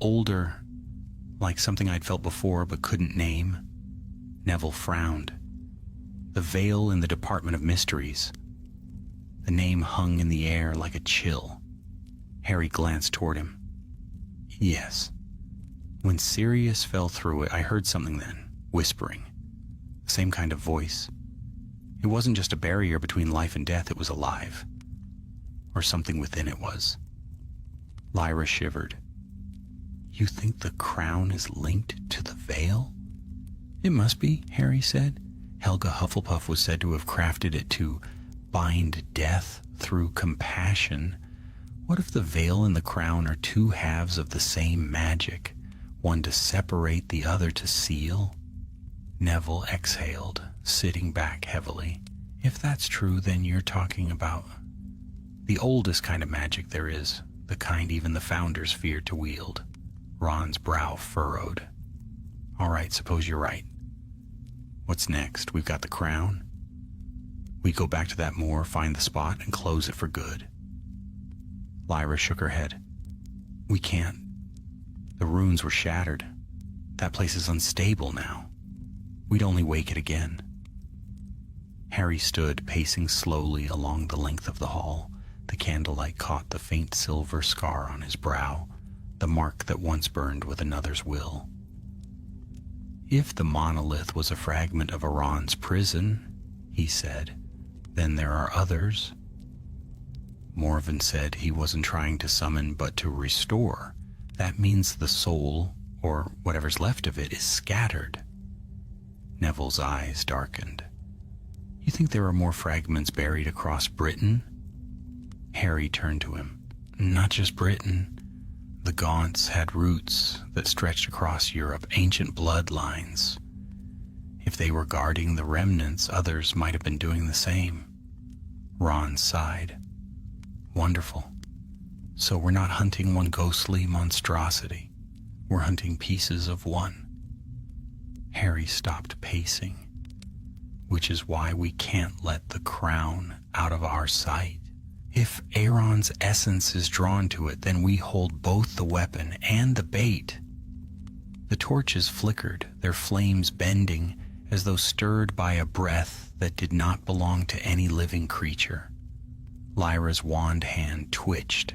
Speaker 2: older, like something I'd felt before but couldn't name. Neville frowned. The veil in the Department of Mysteries. The name hung in the air like a chill. Harry glanced toward him. Yes. When Sirius fell through it, I heard something then, whispering. The same kind of voice. It wasn't just a barrier between life and death, it was alive. Or something within it was. Lyra shivered. You think the crown is linked to the veil? It must be, Harry said. Helga Hufflepuff was said to have crafted it to bind death through compassion. What if the veil and the crown are 2 halves of the same magic, one to separate, the other to seal? Neville exhaled, sitting back heavily. If that's true, then you're talking about the oldest kind of magic there is, the kind even the Founders feared to wield. Ron's brow furrowed. All right, suppose you're right. What's next? We've got the crown. We go back to that moor, find the spot, and close it for good. Lyra shook her head. We can't. The runes were shattered. That place is unstable now. We'd only wake it again. Harry stood, pacing slowly along the length of the hall. The candlelight caught the faint silver scar on his brow, the mark that once burned with another's will. If the monolith was a fragment of Aron's prison, he said, then there are others. Morven said he wasn't trying to summon but to restore. That means the soul, or whatever's left of it, is scattered. Neville's eyes darkened. You think there are more fragments buried across Britain? Harry turned to him. Not just Britain. The Gaunts had roots that stretched across Europe, ancient bloodlines. If they were guarding the remnants, others might have been doing the same. Ron sighed. Wonderful. So we're not hunting one ghostly monstrosity. We're hunting pieces of one. Harry stopped pacing. Which is why we can't let the crown out of our sight. If Aaron's essence is drawn to it, then we hold both the weapon and the bait. The torches flickered, their flames bending as though stirred by a breath that did not belong to any living creature. Lyra's wand hand twitched.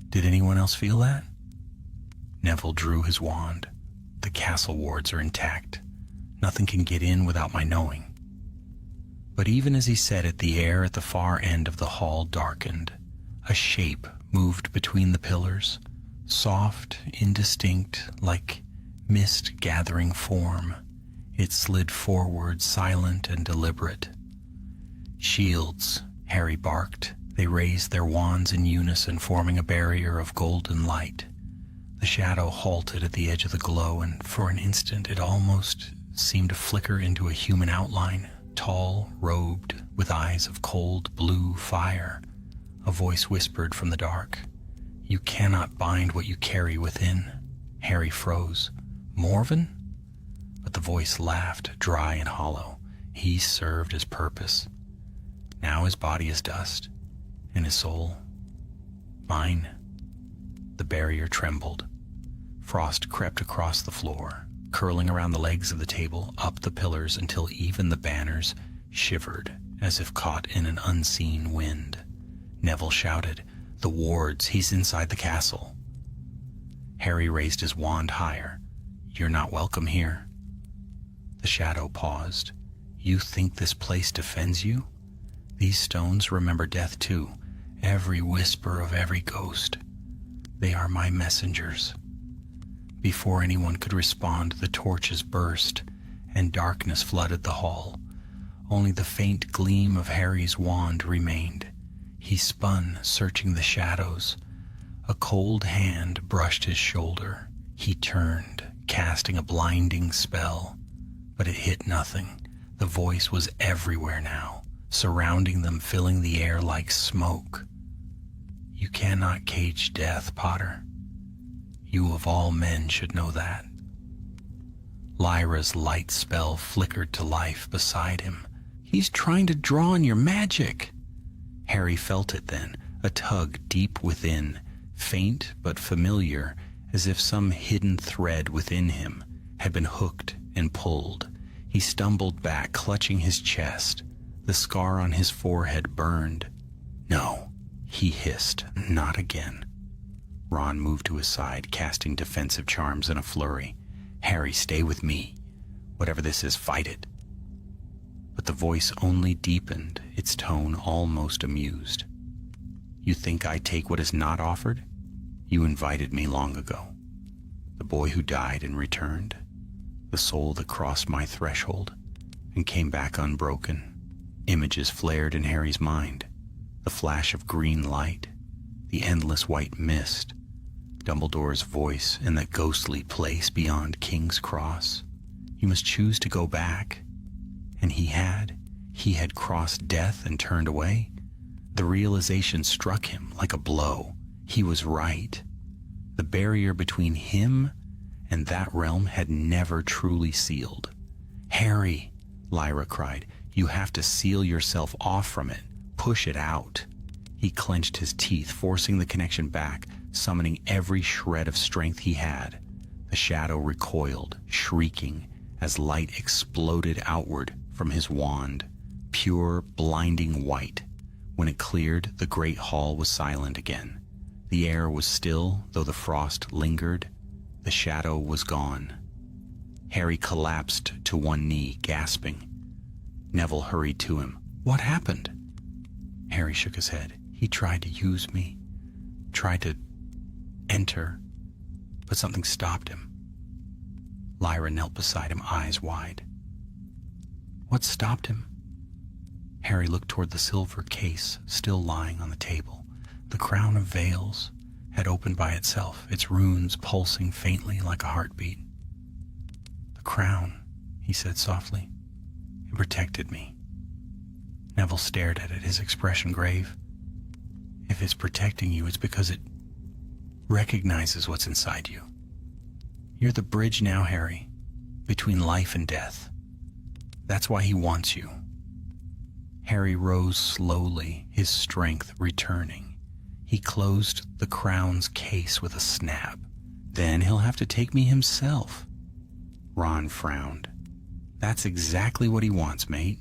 Speaker 2: Did anyone else feel that? Neville drew his wand. The castle wards are intact. Nothing can get in without my knowing. But even as he said it, the air at the far end of the hall darkened. A shape moved between the pillars, soft, indistinct, like mist gathering form. It slid forward, silent and deliberate. "Shields," Harry barked. They raised their wands in unison, forming a barrier of golden light. The shadow halted at the edge of the glow, and for an instant it almost seemed to flicker into a human outline, tall, robed, with eyes of cold blue fire. A voice whispered from the dark, "You cannot bind what you carry within." Harry froze. "Morven?" But the voice laughed, dry and hollow. He served his purpose. Now his body is dust, and his soul, mine. The barrier trembled. Frost crept across the floor, curling around the legs of the table, up the pillars until even the banners shivered as if caught in an unseen wind. Neville shouted, "The wards, he's inside the castle." Harry raised his wand higher. "You're not welcome here." The shadow paused. "You think this place defends you? These stones remember death too, every whisper of every ghost. They are my messengers." Before anyone could respond, the torches burst, and darkness flooded the hall. Only the faint gleam of Harry's wand remained. He spun, searching the shadows. A cold hand brushed his shoulder. He turned, casting a blinding spell. But it hit nothing. The voice was everywhere now, surrounding them, filling the air like smoke. "You cannot cage death, Potter. You of all men should know that." Lyra's light spell flickered to life beside him. "He's trying to draw on your magic." Harry felt it then, a tug deep within, faint but familiar, as if some hidden thread within him had been hooked and pulled. He stumbled back, clutching his chest. The scar on his forehead burned. "No," he hissed, "not again." Ron moved to his side, casting defensive charms in a flurry. "Harry, stay with me. Whatever this is, fight it." But the voice only deepened, its tone almost amused. "You think I take what is not offered? You invited me long ago. The boy who died and returned, the soul that crossed my threshold and came back unbroken." Images flared in Harry's mind. The flash of green light, the endless white mist, Dumbledore's voice in that ghostly place beyond King's Cross. He must choose to go back. And he had crossed death and turned away. The realization struck him like a blow. He was right. The barrier between him and that realm had never truly sealed. "Harry," Lyra cried, "you have to seal yourself off from it. Push it out." He clenched his teeth, forcing the connection back, summoning every shred of strength he had. The shadow recoiled, shrieking, as light exploded outward from his wand, pure, blinding white. When it cleared, the great hall was silent again. The air was still, though the frost lingered. The shadow was gone. Harry collapsed to one knee, gasping. Neville hurried to him. "What happened?" Harry shook his head. "He tried to use me, tried to enter, but something stopped him." Lyra knelt beside him, eyes wide. "What stopped him?" Harry looked toward the silver case still lying on the table. The crown of veils had opened by itself, its runes pulsing faintly like a heartbeat. "The crown," he said softly. "It protected me." Neville stared at it, his expression grave. "If it's protecting you, it's because it recognizes what's inside you. You're the bridge now, Harry, between life and death. That's why he wants you." Harry rose slowly, his strength returning. He closed the crown's case with a snap. "Then he'll have to take me himself." Ron frowned. "That's exactly what he wants, mate."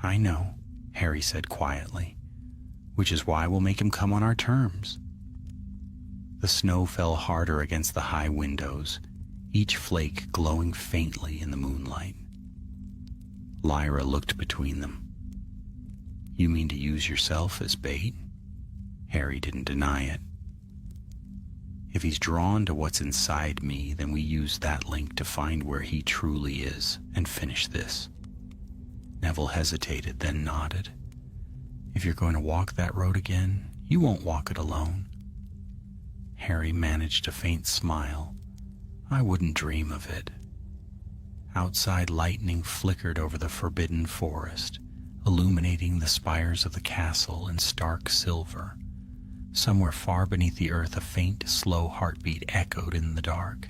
Speaker 2: "I know," Harry said quietly, "which is why we'll make him come on our terms. The snow fell harder against the high windows, each flake glowing faintly in the moonlight. Lyra looked between them. "You mean to use yourself as bait?" Harry didn't deny it. "If he's drawn to what's inside me, then we use that link to find where he truly is and finish this." Neville hesitated, then nodded. "If you're going to walk that road again, you won't walk it alone." Harry managed a faint smile. "I wouldn't dream of it." Outside, lightning flickered over the forbidden forest, illuminating the spires of the castle in stark silver. Somewhere far beneath the earth, a faint, slow heartbeat echoed in the dark,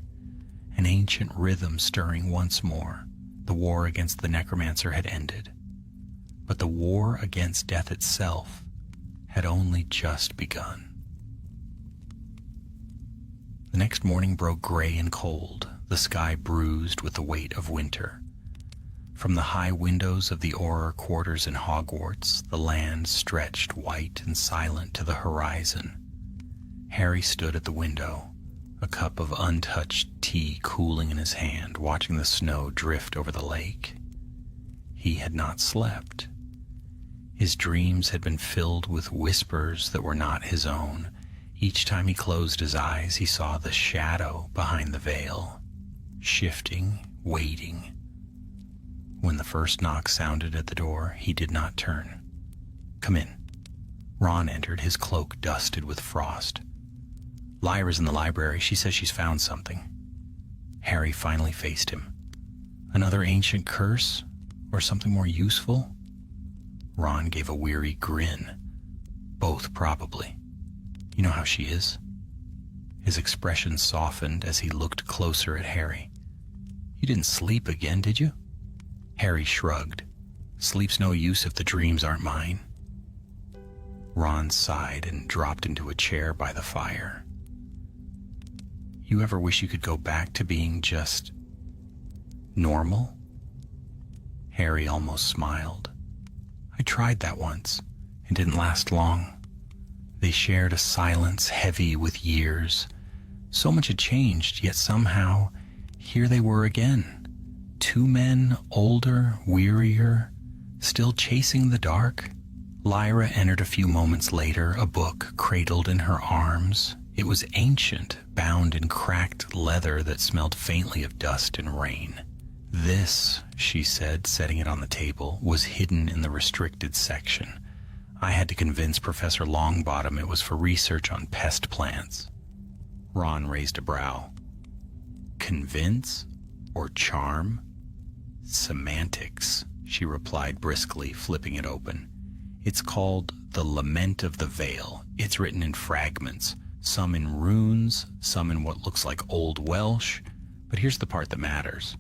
Speaker 2: an ancient rhythm stirring once more. The war against the Necromancer had ended, but the war against death itself had only just begun. The next morning broke gray and cold, the sky bruised with the weight of winter. From the high windows of the Auror quarters in Hogwarts, the land stretched white and silent to the horizon. Harry stood at the window, a cup of untouched tea cooling in his hand, watching the snow drift over the lake. He had not slept. His dreams had been filled with whispers that were not his own. Each time he closed his eyes, he saw the shadow behind the veil, shifting, waiting. When the first knock sounded at the door, he did not turn. "Come in." Ron entered, his cloak dusted with frost. "Lyra's in the library. She says she's found something." Harry finally faced him. "Another ancient curse? Or something more useful?" Ron gave a weary grin. "Both, probably. You know how she is?" His expression softened as he looked closer at Harry. "You didn't sleep again, did you?" Harry shrugged. "Sleep's no use if the dreams aren't mine." Ron sighed and dropped into a chair by the fire. "You ever wish you could go back to being just normal?" Harry almost smiled. "I tried that once. It didn't last long." They shared a silence heavy with years. So much had changed, yet somehow, here they were again. Two men, older, wearier, still chasing the dark. Lyra entered a few moments later, a book cradled in her arms. It was ancient, bound in cracked leather that smelled faintly of dust and rain. "This," she said, setting it on the table, "was hidden in the restricted section. I had to convince Professor Longbottom it was for research on pest plants." Ron raised a brow. "Convince or charm?" "Semantics," she replied briskly, flipping it open. "It's called The Lament of the Veil. It's written in fragments, some in runes, some in what looks like Old Welsh, but here's the part that matters."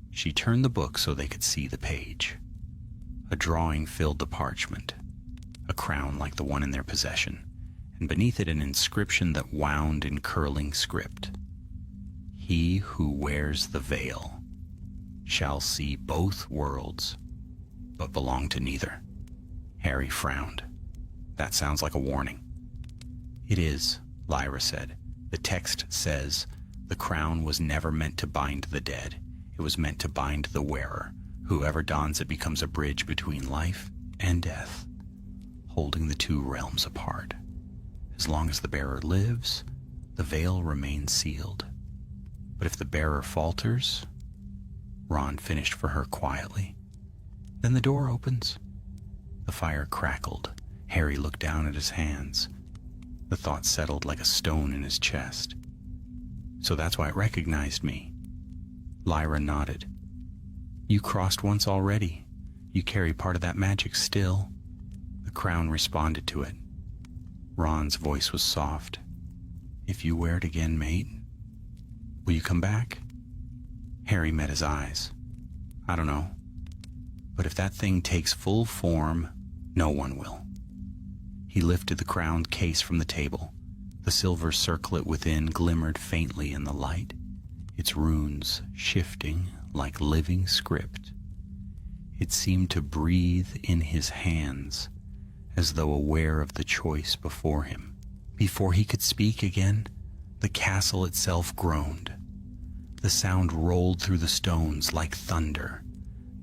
Speaker 2: She turned the book so they could see the page. A drawing filled the parchment, a crown like the one in their possession, and beneath it an inscription that wound in curling script. "He who wears the veil shall see both worlds, but belong to neither." Harry frowned. "That sounds like a warning." "It is," Lyra said. "The text says, the crown was never meant to bind the dead. It was meant to bind the wearer. Whoever dons it becomes a bridge between life and death, holding the two realms apart. As long as the bearer lives, the veil remains sealed. But if the bearer falters," Ron finished for her quietly, "then the door opens." The fire crackled. Harry looked down at his hands. The thought settled like a stone in his chest. "So that's why it recognized me." Lyra nodded. "You crossed once already. You carry part of that magic still." The crown responded to it. Ron's voice was soft. "If you wear it again, mate, will you come back?" Harry met his eyes. "I don't know. But if that thing takes full form, no one will." He lifted the crowned case from the table. The silver circlet within glimmered faintly in the light, its runes shifting like living script. It seemed to breathe in his hands, as though aware of the choice before him, Before he could speak again, the castle itself groaned. The sound rolled through the stones like thunder.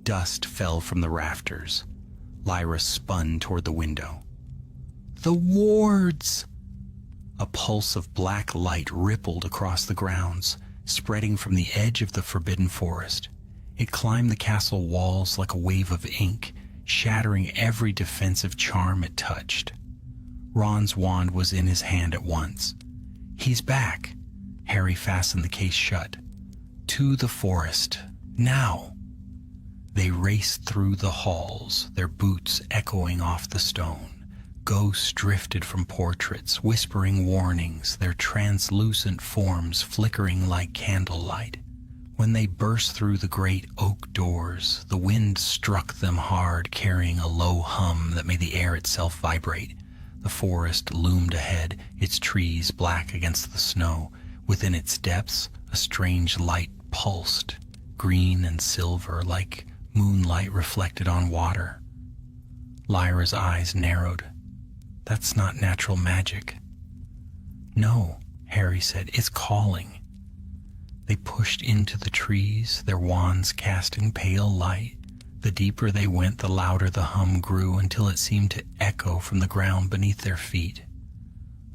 Speaker 2: Dust fell from the rafters. Lyra spun toward the window. The wards! A pulse of black light rippled across the grounds, spreading from the edge of the forbidden forest. It climbed the castle walls like a wave of ink, shattering every defensive charm it touched. Ron's wand was in his hand at once. He's back. Harry fastened the case shut. To the forest, now. They raced through the halls, their boots echoing off the stone. Ghosts drifted from portraits, whispering warnings, their translucent forms flickering like candlelight. When they burst through the great oak doors, the wind struck them hard, carrying a low hum that made the air itself vibrate. The forest loomed ahead, its trees black against the snow. Within its depths, a strange light pulsed, green and silver like moonlight reflected on water. Lyra's eyes narrowed. That's not natural magic. No, Harry said, it's calling. They pushed into the trees, their wands casting pale light. The deeper they went, the louder the hum grew until it seemed to echo from the ground beneath their feet.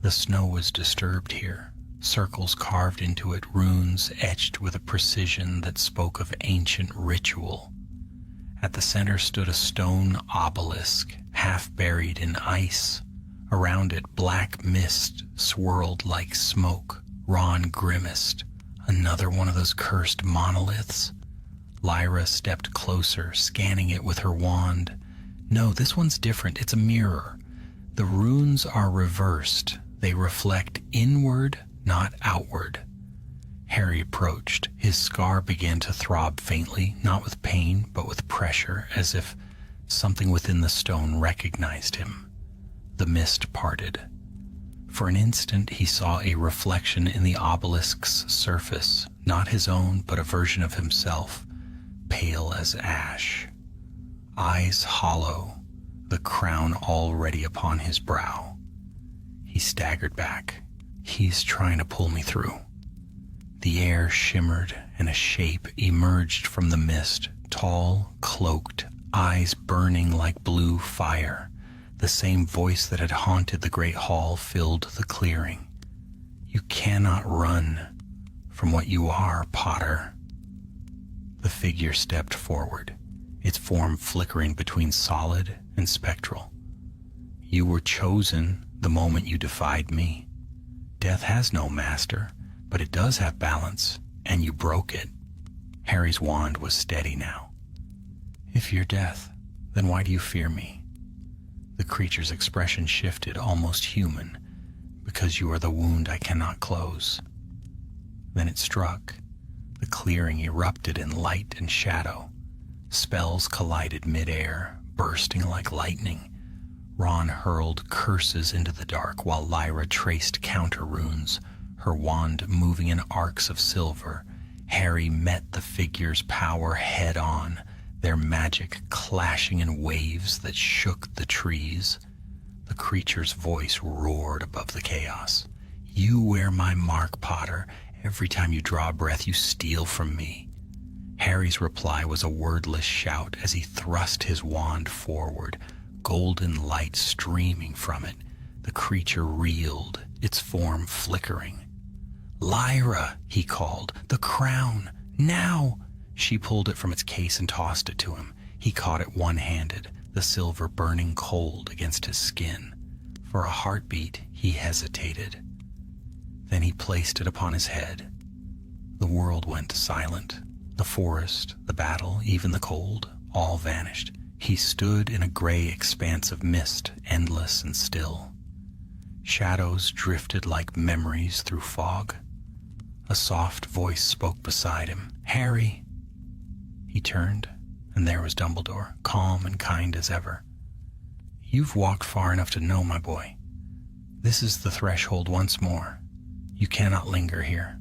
Speaker 2: The snow was disturbed here, circles carved into it, runes etched with a precision that spoke of ancient ritual. At the center stood a stone obelisk, half buried in ice. Around it, black mist swirled like smoke. Ron grimaced. Another one of those cursed monoliths? Lyra stepped closer, scanning it with her wand. No, this one's different. It's a mirror. The runes are reversed. They reflect inward, not outward. Harry approached. His scar began to throb faintly, not with pain, but with pressure, as if something within the stone recognized him. The mist parted. For an instant, he saw a reflection in the obelisk's surface, not his own, but a version of himself, pale as ash. Eyes hollow, the crown already upon his brow. He staggered back. He's trying to pull me through. The air shimmered, and a shape emerged from the mist, tall, cloaked, eyes burning like blue fire. The same voice that had haunted the great hall filled the clearing. You cannot run from what you are, Potter. The figure stepped forward, its form flickering between solid and spectral. You were chosen the moment you defied me. Death has no master, but it does have balance, and you broke it. Harry's wand was steady now. If you're death, then why do you fear me? The creature's expression shifted, almost human. Because you are the wound I cannot close. Then it struck. The clearing erupted in light and shadow. Spells collided mid-air, bursting like lightning. Ron hurled curses into the dark while Lyra traced counter runes, her wand moving in arcs of silver. Harry met the figure's power head-on, their magic clashing in waves that shook the trees. The creature's voice roared above the chaos. You wear my mark, Potter. Every time you draw a breath, you steal from me. Harry's reply was a wordless shout as he thrust his wand forward, golden light streaming from it. The creature reeled, its form flickering. Lyra, he called, the crown, now! She pulled it from its case and tossed it to him. He caught it one-handed, the silver burning cold against his skin. For a heartbeat, he hesitated. Then he placed it upon his head. The world went silent. The forest, the battle, even the cold, all vanished. He stood in a gray expanse of mist, endless and still. Shadows drifted like memories through fog. A soft voice spoke beside him. Harry! He turned, and there was Dumbledore, calm and kind as ever. You've walked far enough to know, my boy. This is the threshold once more. You cannot linger here.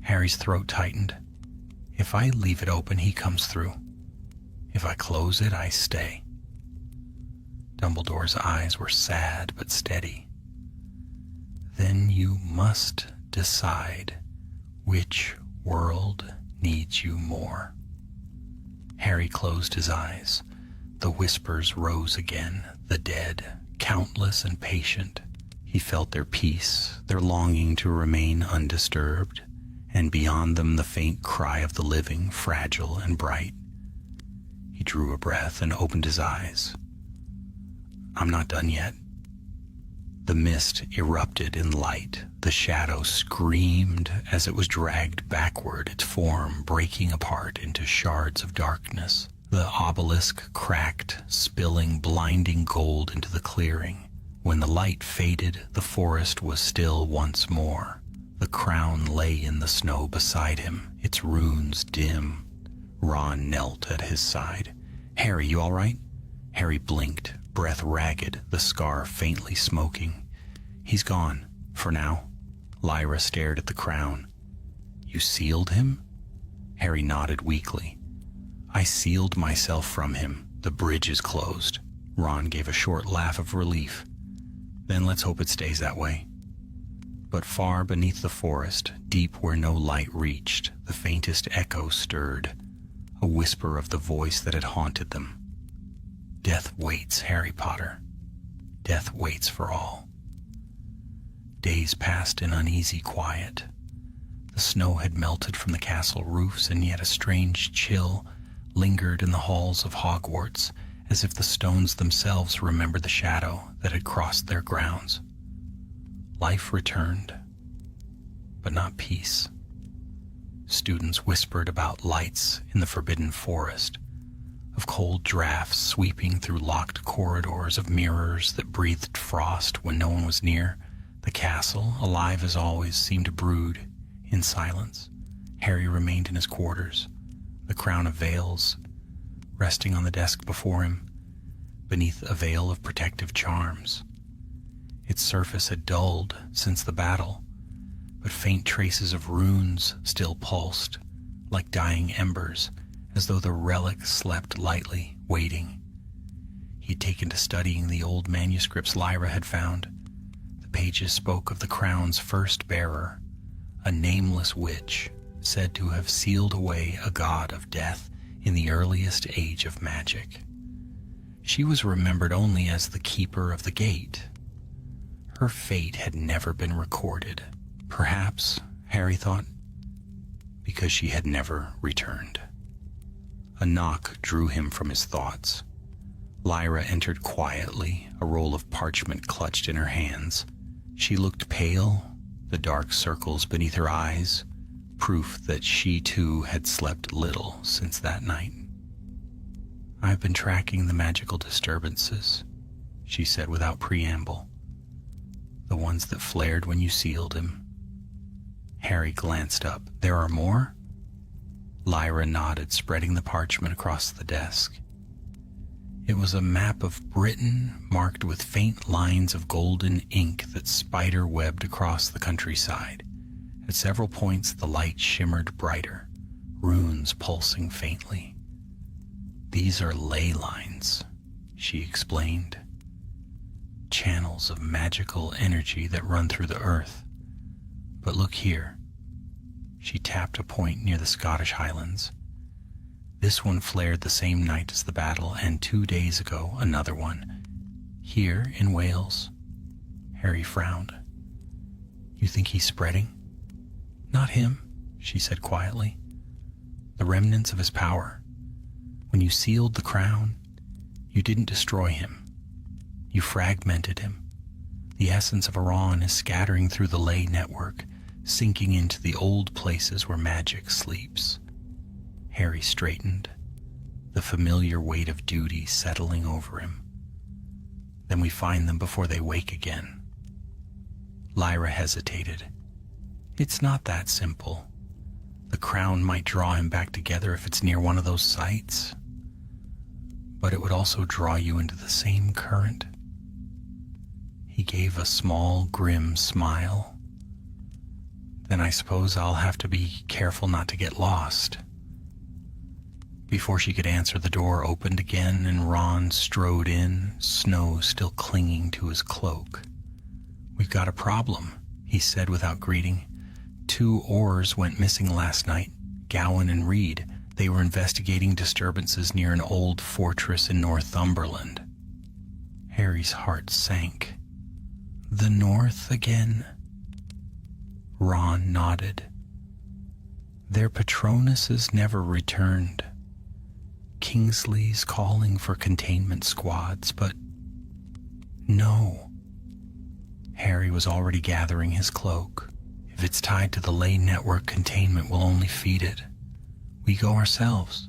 Speaker 2: Harry's throat tightened. If I leave it open, he comes through. If I close it, I stay. Dumbledore's eyes were sad but steady. Then you must decide which world needs you more. Harry closed his eyes. The whispers rose again, the dead, countless and patient. He felt their peace, their longing to remain undisturbed, and beyond them the faint cry of the living, fragile and bright. He drew a breath and opened his eyes. I'm not done yet. The mist erupted in light. The shadow screamed as it was dragged backward, its form breaking apart into shards of darkness. The obelisk cracked, spilling blinding gold into the clearing. When the light faded, the forest was still once more. The crown lay in the snow beside him, its runes dim. Ron knelt at his side. Harry, you all right? Harry blinked, breath ragged, the scar faintly smoking. He's gone, for now. Lyra stared at the crown. You sealed him? Harry nodded weakly. I sealed myself from him. The bridge is closed. Ron gave a short laugh of relief. Then let's hope it stays that way. But far beneath the forest, deep where no light reached, the faintest echo stirred, a whisper of the voice that had haunted them. Death waits, Harry Potter. Death waits for all. Days passed in uneasy quiet. The snow had melted from the castle roofs, and yet a strange chill lingered in the halls of Hogwarts, as if the stones themselves remembered the shadow that had crossed their grounds. Life returned, but not peace. Students whispered about lights in the forbidden forest, of cold drafts sweeping through locked corridors, of mirrors that breathed frost when no one was near. The castle, alive as always, seemed to brood in silence. Harry remained in his quarters, the crown of veils resting on the desk before him, beneath a veil of protective charms. Its surface had dulled since the battle, but faint traces of runes still pulsed, like dying embers, as though the relic slept lightly, waiting. He had taken to studying the old manuscripts Lyra had found. The pages spoke of the crown's first bearer, a nameless witch said to have sealed away a god of death in the earliest age of magic. She was remembered only as the keeper of the gate. Her fate had never been recorded. Perhaps, Harry thought, because she had never returned. A knock drew him from his thoughts. Lyra entered quietly, a roll of parchment clutched in her hands. She looked pale, the dark circles beneath her eyes, proof that she too had slept little since that night. I've been tracking the magical disturbances, she said without preamble. The ones that flared when you sealed him. Harry glanced up. There are more? Lyra nodded, spreading the parchment across the desk. It was a map of Britain marked with faint lines of golden ink that spider-webbed across the countryside. At several points, the light shimmered brighter, runes pulsing faintly. These are ley lines, she explained. Channels of magical energy that run through the earth. But look here. She tapped a point near the Scottish Highlands. This one flared the same night as the battle, and 2 days ago, another one. Here in Wales. Harry frowned. You think he's spreading? Not him, she said quietly. The remnants of his power. When you sealed the crown, you didn't destroy him. You fragmented him. The essence of Aurors is scattering through the ley network, sinking into the old places where magic sleeps. Harry straightened, the familiar weight of duty settling over him. Then we find them before they wake again. Lyra hesitated. It's not that simple. The crown might draw him back together if it's near one of those sites, but it would also draw you into the same current. He gave a small, grim smile. Then I suppose I'll have to be careful not to get lost. Before she could answer, the door opened again and Ron strode in, snow still clinging to his cloak. We've got a problem, he said without greeting. 2 Aurors went missing last night, Gowan and Reed. They were investigating disturbances near an old fortress in Northumberland. Harry's heart sank. The North again? Ron nodded. Their Patronuses never returned. Kingsley's calling for containment squads, but no. Harry was already gathering his cloak. If it's tied to the ley network, containment will only feed it. We go ourselves.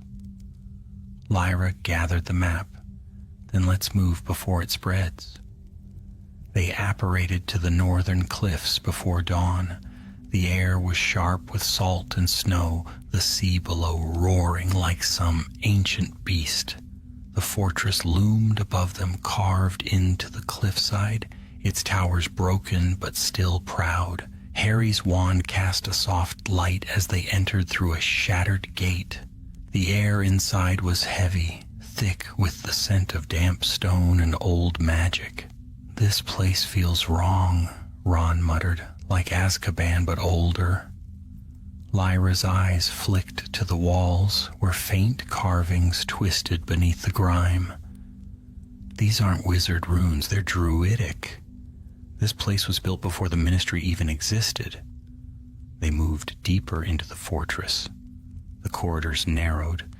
Speaker 2: Lyra gathered the map. Then let's move before it spreads. They apparated to the northern cliffs before dawn. The air was sharp with salt and snow, the sea below roaring like some ancient beast. The fortress loomed above them, carved into the cliffside, its towers broken but still proud. Harry's wand cast a soft light as they entered through a shattered gate. The air inside was heavy, thick with the scent of damp stone and old magic. This place feels wrong, Ron muttered, like Azkaban but older. Lyra's eyes flicked to the walls where faint carvings twisted beneath the grime. These aren't wizard runes, they're druidic. This place was built before the Ministry even existed. They moved deeper into the fortress. The corridors narrowed,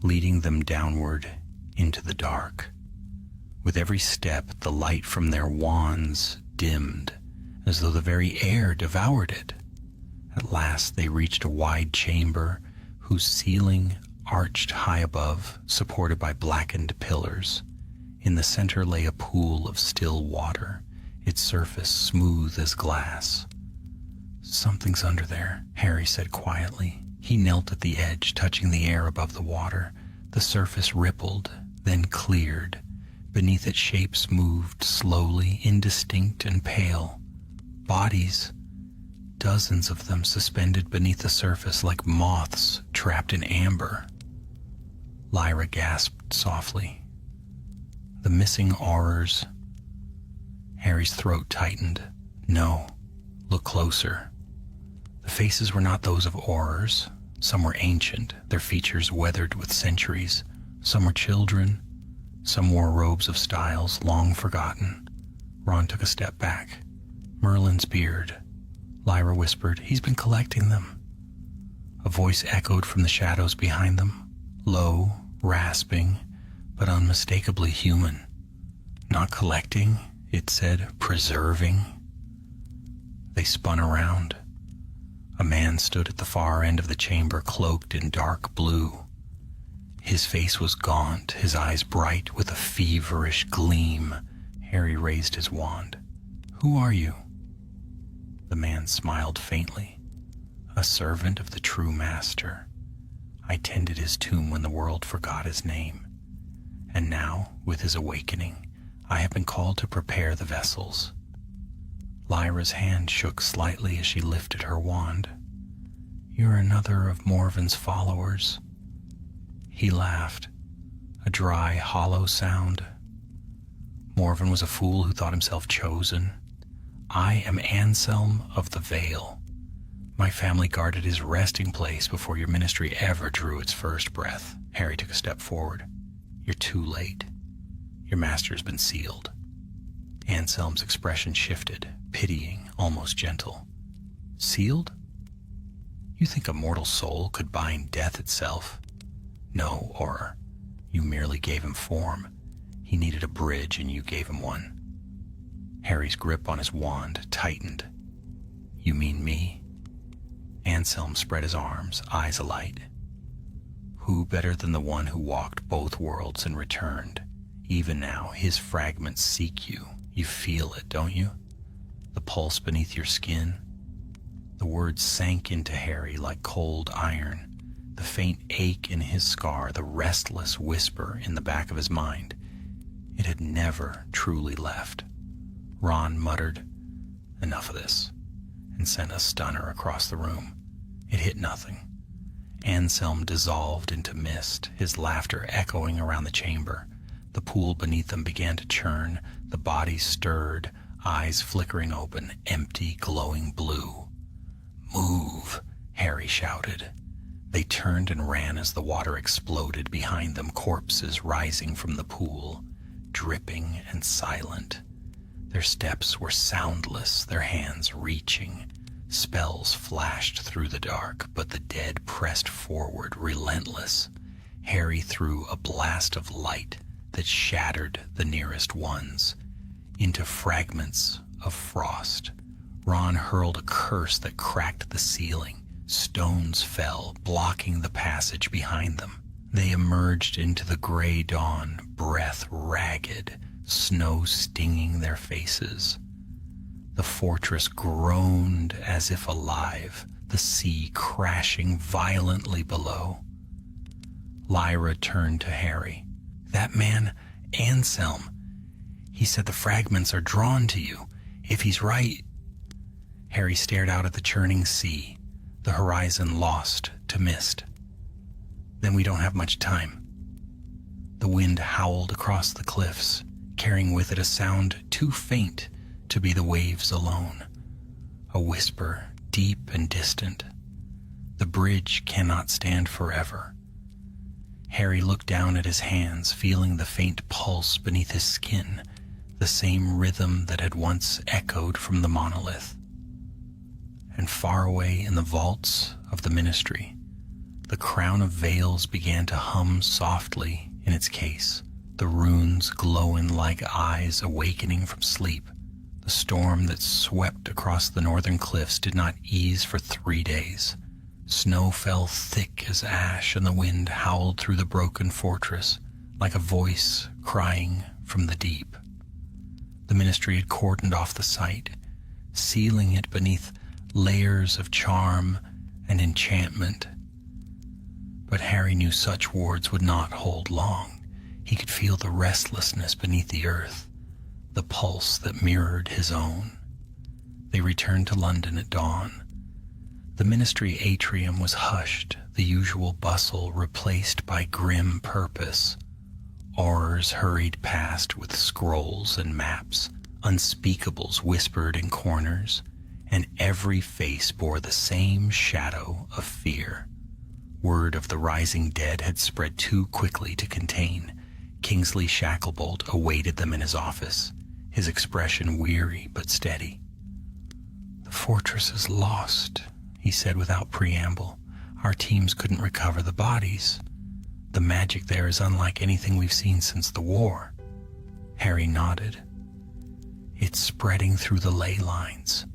Speaker 2: leading them downward into the dark. With every step, the light from their wands dimmed, as though the very air devoured it. At last they reached a wide chamber whose ceiling arched high above, supported by blackened pillars. In the center lay a pool of still water, its surface smooth as glass. Something's under there, Harry said quietly. He knelt at the edge, touching the air above the water. The surface rippled, then cleared. Beneath it, shapes moved slowly, indistinct and pale. Bodies, dozens of them suspended beneath the surface like moths trapped in amber. Lyra gasped softly. The missing Aurors. Harry's throat tightened. No, look closer. The faces were not those of Aurors. Some were ancient, their features weathered with centuries. Some were children. Some wore robes of styles long forgotten. Ron took a step back. Merlin's beard. Lyra whispered, "He's been collecting them." A voice echoed from the shadows behind them, low, rasping, but unmistakably human. "Not collecting," it said, "preserving." They spun around. A man stood at the far end of the chamber, cloaked in dark blue. His face was gaunt, his eyes bright with a feverish gleam. Harry raised his wand. "Who are you?" The man smiled faintly. "A servant of the true master. I tended his tomb when the world forgot his name. And now, with his awakening, I have been called to prepare the vessels." Lyra's hand shook slightly as she lifted her wand. "You're another of Morven's followers." He laughed, a dry, hollow sound. Morven was a fool who thought himself chosen. I am Anselm of the Vale. My family guarded his resting place before your ministry ever drew its first breath. Harry took a step forward. "You're too late. Your master's been sealed." Anselm's expression shifted, pitying, almost gentle. "Sealed? You think a mortal soul could bind death itself? No, Auror. You merely gave him form. He needed a bridge, and you gave him one." Harry's grip on his wand tightened. "You mean me?" Anselm spread his arms, eyes alight. "Who better than the one who walked both worlds and returned? Even now, his fragments seek you. You feel it, don't you? The pulse beneath your skin." The words sank into Harry like cold iron. The faint ache in his scar, the restless whisper in the back of his mind. It had never truly left. Ron muttered, "Enough of this," and sent a stunner across the room. It hit nothing. Anselm dissolved into mist, his laughter echoing around the chamber. The pool beneath them began to churn. The bodies stirred, eyes flickering open, empty, glowing blue. "Move," Harry shouted. They turned and ran as the water exploded behind them, corpses rising from the pool, dripping and silent. Their steps were soundless, their hands reaching. Spells flashed through the dark, but the dead pressed forward, relentless. Harry threw a blast of light that shattered the nearest ones into fragments of frost. Ron hurled a curse that cracked the ceiling. Stones fell, blocking the passage behind them. They emerged into the gray dawn, breath ragged, snow stinging their faces. The fortress groaned as if alive, the sea crashing violently below. Lyra turned to Harry. "That man, Anselm, he said the fragments are drawn to you. If he's right..." Harry stared out at the churning sea, the horizon lost to mist. "Then we don't have much time." The wind howled across the cliffs, carrying with it a sound too faint to be the waves alone. A whisper, deep and distant. "The bridge cannot stand forever." Harry looked down at his hands, feeling the faint pulse beneath his skin, the same rhythm that had once echoed from the monolith. And far away in the vaults of the ministry, the crown of veils began to hum softly in its case, the runes glowing like eyes awakening from sleep. The storm that swept across the northern cliffs did not ease for 3 days. Snow fell thick as ash, and the wind howled through the broken fortress like a voice crying from the deep. The ministry had cordoned off the site, sealing it beneath layers of charm and enchantment. But Harry knew such wards would not hold long. He could feel the restlessness beneath the earth, the pulse that mirrored his own. They returned to London at dawn. The ministry atrium was hushed, the usual bustle replaced by grim purpose. Aurors hurried past with scrolls and maps, unspeakables whispered in corners, and every face bore the same shadow of fear. Word of the rising dead had spread too quickly to contain. Kingsley Shacklebolt awaited them in his office, his expression weary but steady. "The fortress is lost," he said without preamble. "Our teams couldn't recover the bodies. The magic there is unlike anything we've seen since the war." Harry nodded. "It's spreading through the ley lines.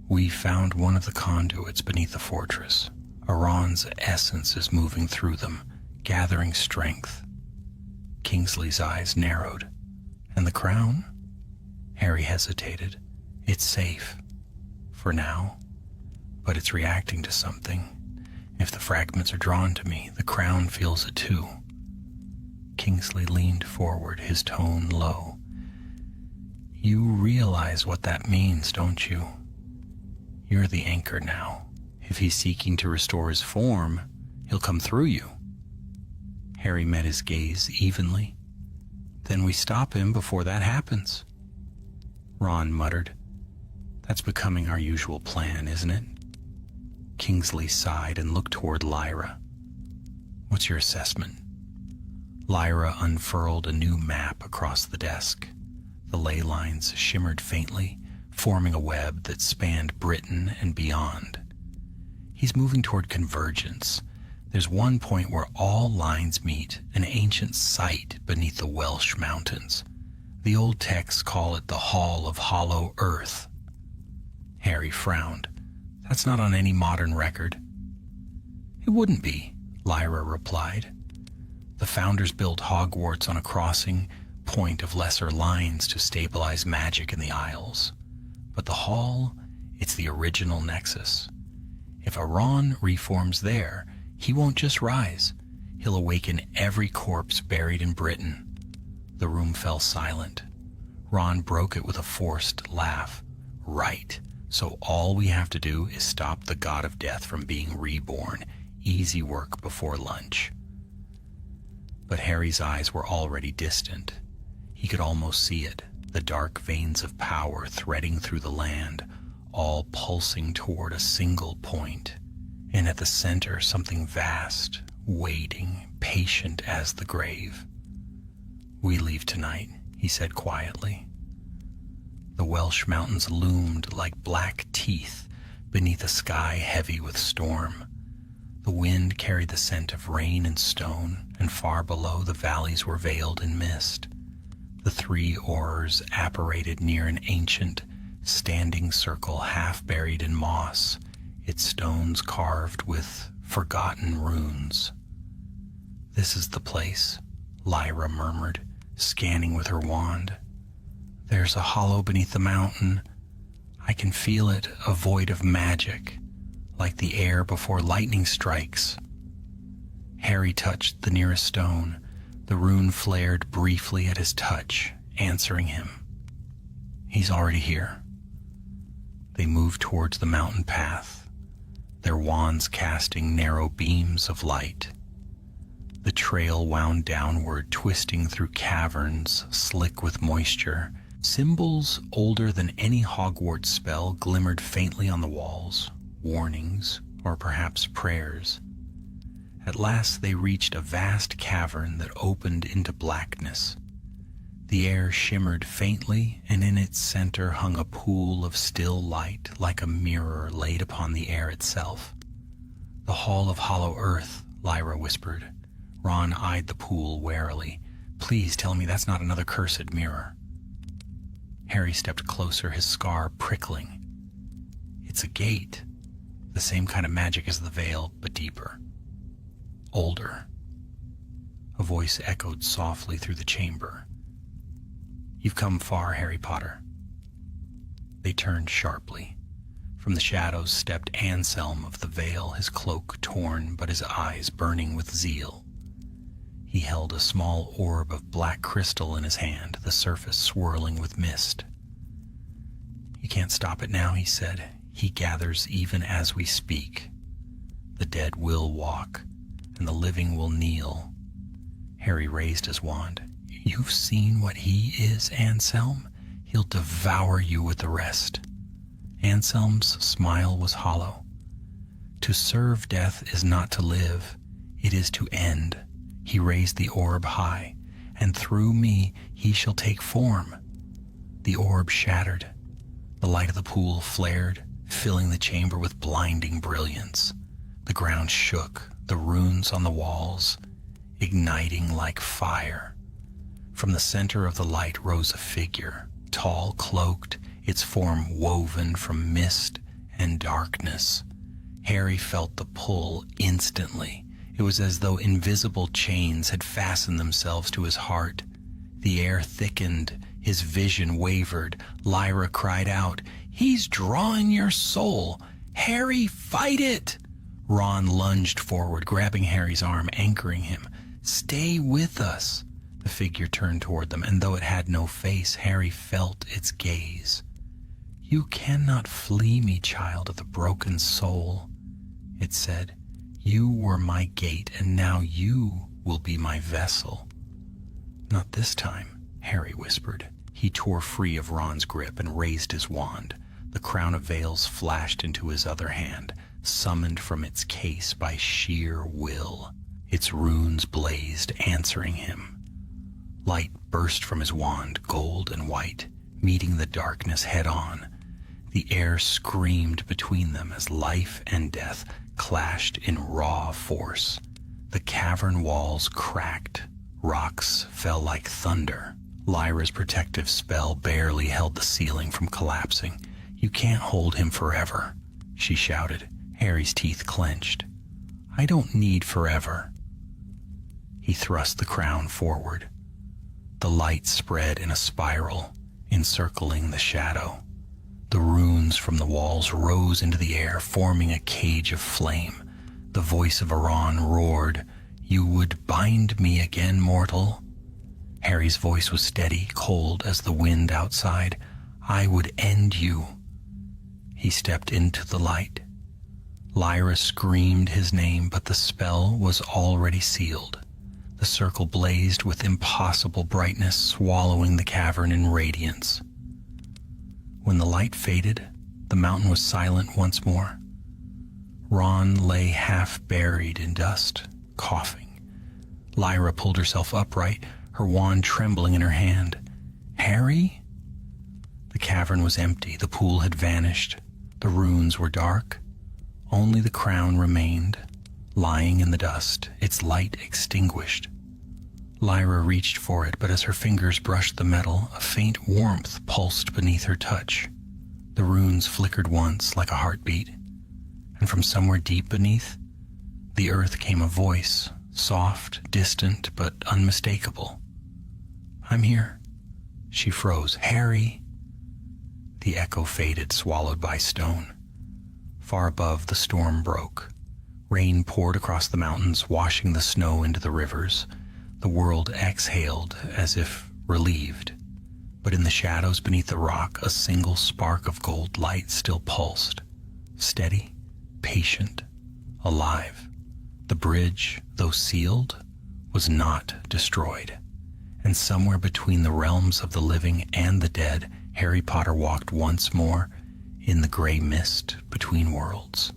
Speaker 2: We found one of the conduits beneath the fortress. Aron's essence is moving through them, gathering strength." Kingsley's eyes narrowed. "And the crown?" Harry hesitated. "It's safe. For now. But it's reacting to something. If the fragments are drawn to me, the crown feels it too." Kingsley leaned forward, his tone low. "You realize what that means, don't you? You're the anchor now. If he's seeking to restore his form, he'll come through you." Harry met his gaze evenly. "Then we stop him before that happens." Ron muttered. "That's becoming our usual plan, isn't it?" Kingsley sighed and looked toward Lyra. "What's your assessment?" Lyra unfurled a new map across the desk. The ley lines shimmered faintly, forming a web that spanned Britain and beyond. "He's moving toward convergence. There's one point where all lines meet, an ancient site beneath the Welsh mountains. The old texts call it the Hall of Hollow Earth." Harry frowned. "That's not on any modern record." "It wouldn't be," Lyra replied. "The founders built Hogwarts on a crossing point of lesser lines to stabilize magic in the Isles. But the Hall, it's the original nexus. If Auron reforms there, he won't just rise. He'll awaken every corpse buried in Britain." The room fell silent. Ron broke it with a forced laugh. "Right. So all we have to do is stop the god of death from being reborn. Easy work before lunch." But Harry's eyes were already distant. He could almost see it. the dark veins of power threading through the land, all pulsing toward a single point, and at the center something vast, waiting, patient as the grave. "We leave tonight," he said quietly. The Welsh mountains loomed like black teeth beneath a sky heavy with storm. The wind carried the scent of rain and stone, and far below the valleys were veiled in mist. The three Aurors apparated near an ancient, standing circle half buried in moss, its stones carved with forgotten runes. "This is the place," Lyra murmured, scanning with her wand. "There's a hollow beneath the mountain. I can feel it, a void of magic, like the air before lightning strikes." Harry touched the nearest stone. The rune flared briefly at his touch, answering him. "He's already here." They moved towards the mountain path, their wands casting narrow beams of light. The trail wound downward, twisting through caverns slick with moisture. Symbols older than any Hogwarts spell glimmered faintly on the walls, warnings, or perhaps prayers. At last they reached a vast cavern that opened into blackness. The air shimmered faintly, and in its center hung a pool of still light, like a mirror laid upon the air itself. "The Hall of Hollow Earth," Lyra whispered. Ron eyed the pool warily. "Please tell me that's not another cursed mirror." Harry stepped closer, his scar prickling. "It's a gate. The same kind of magic as the veil, but deeper. Older." A voice echoed softly through the chamber. "You've come far, Harry Potter." They turned sharply. From the shadows stepped Anselm of the Veil, his cloak torn but his eyes burning with zeal. He held a small orb of black crystal in his hand, the surface swirling with mist. "You can't stop it now," he said. "He gathers even as we speak. The dead will walk, and the living will kneel." Harry raised his wand. "You've seen what he is, Anselm? He'll devour you with the rest." Anselm's smile was hollow. "To serve death is not to live, it is to end." He raised the orb high, "and through me he shall take form." The orb shattered. The light of the pool flared, filling the chamber with blinding brilliance. The ground shook, the runes on the walls igniting like fire. From the center of the light rose a figure, tall, cloaked, its form woven from mist and darkness. Harry felt the pull instantly. It was as though invisible chains had fastened themselves to his heart. The air thickened, his vision wavered. Lyra cried out, "He's drawing your soul! Harry, fight it!" Ron lunged forward, grabbing Harry's arm, anchoring him. "Stay with us." The figure turned toward them, and though it had no face, Harry felt its gaze. "You cannot flee me, child of the broken soul," it said. "You were my gate, and now you will be my vessel." "Not this time," Harry whispered. He tore free of Ron's grip and raised his wand. The crown of veils flashed into his other hand, summoned from its case by sheer will. Its runes blazed, answering him. Light burst from his wand, gold and white, meeting the darkness head-on. The air screamed between them as life and death clashed in raw force. The cavern walls cracked. Rocks fell like thunder. Lyra's protective spell barely held the ceiling from collapsing. "You can't hold him forever," she shouted. Harry's teeth clenched. "I don't need forever." He thrust the crown forward. The light spread in a spiral, encircling the shadow. The runes from the walls rose into the air, forming a cage of flame. The voice of Aurors roared, "You would bind me again, mortal?" Harry's voice was steady, cold as the wind outside. "I would end you." He stepped into the light. Lyra screamed his name, but the spell was already sealed. The circle blazed with impossible brightness, swallowing the cavern in radiance. When the light faded, the mountain was silent once more. Ron lay half buried in dust, coughing. Lyra pulled herself upright, her wand trembling in her hand. Harry? The cavern was empty. The pool had vanished. The runes were dark. Only the crown remained, lying in the dust, its light extinguished. Lyra reached for it, but as her fingers brushed the metal, a faint warmth pulsed beneath her touch. The runes flickered once like a heartbeat, and from somewhere deep beneath, the earth came a voice, soft, distant, but unmistakable. "I'm here." She froze. "Harry." The echo faded, swallowed by stone. Far above, the storm broke. Rain poured across the mountains, washing the snow into the rivers. The world exhaled as if relieved. But in the shadows beneath the rock, a single spark of gold light still pulsed. Steady, patient, alive. The bridge, though sealed, was not destroyed. And somewhere between the realms of the living and the dead, Harry Potter walked once more in the gray mist between worlds.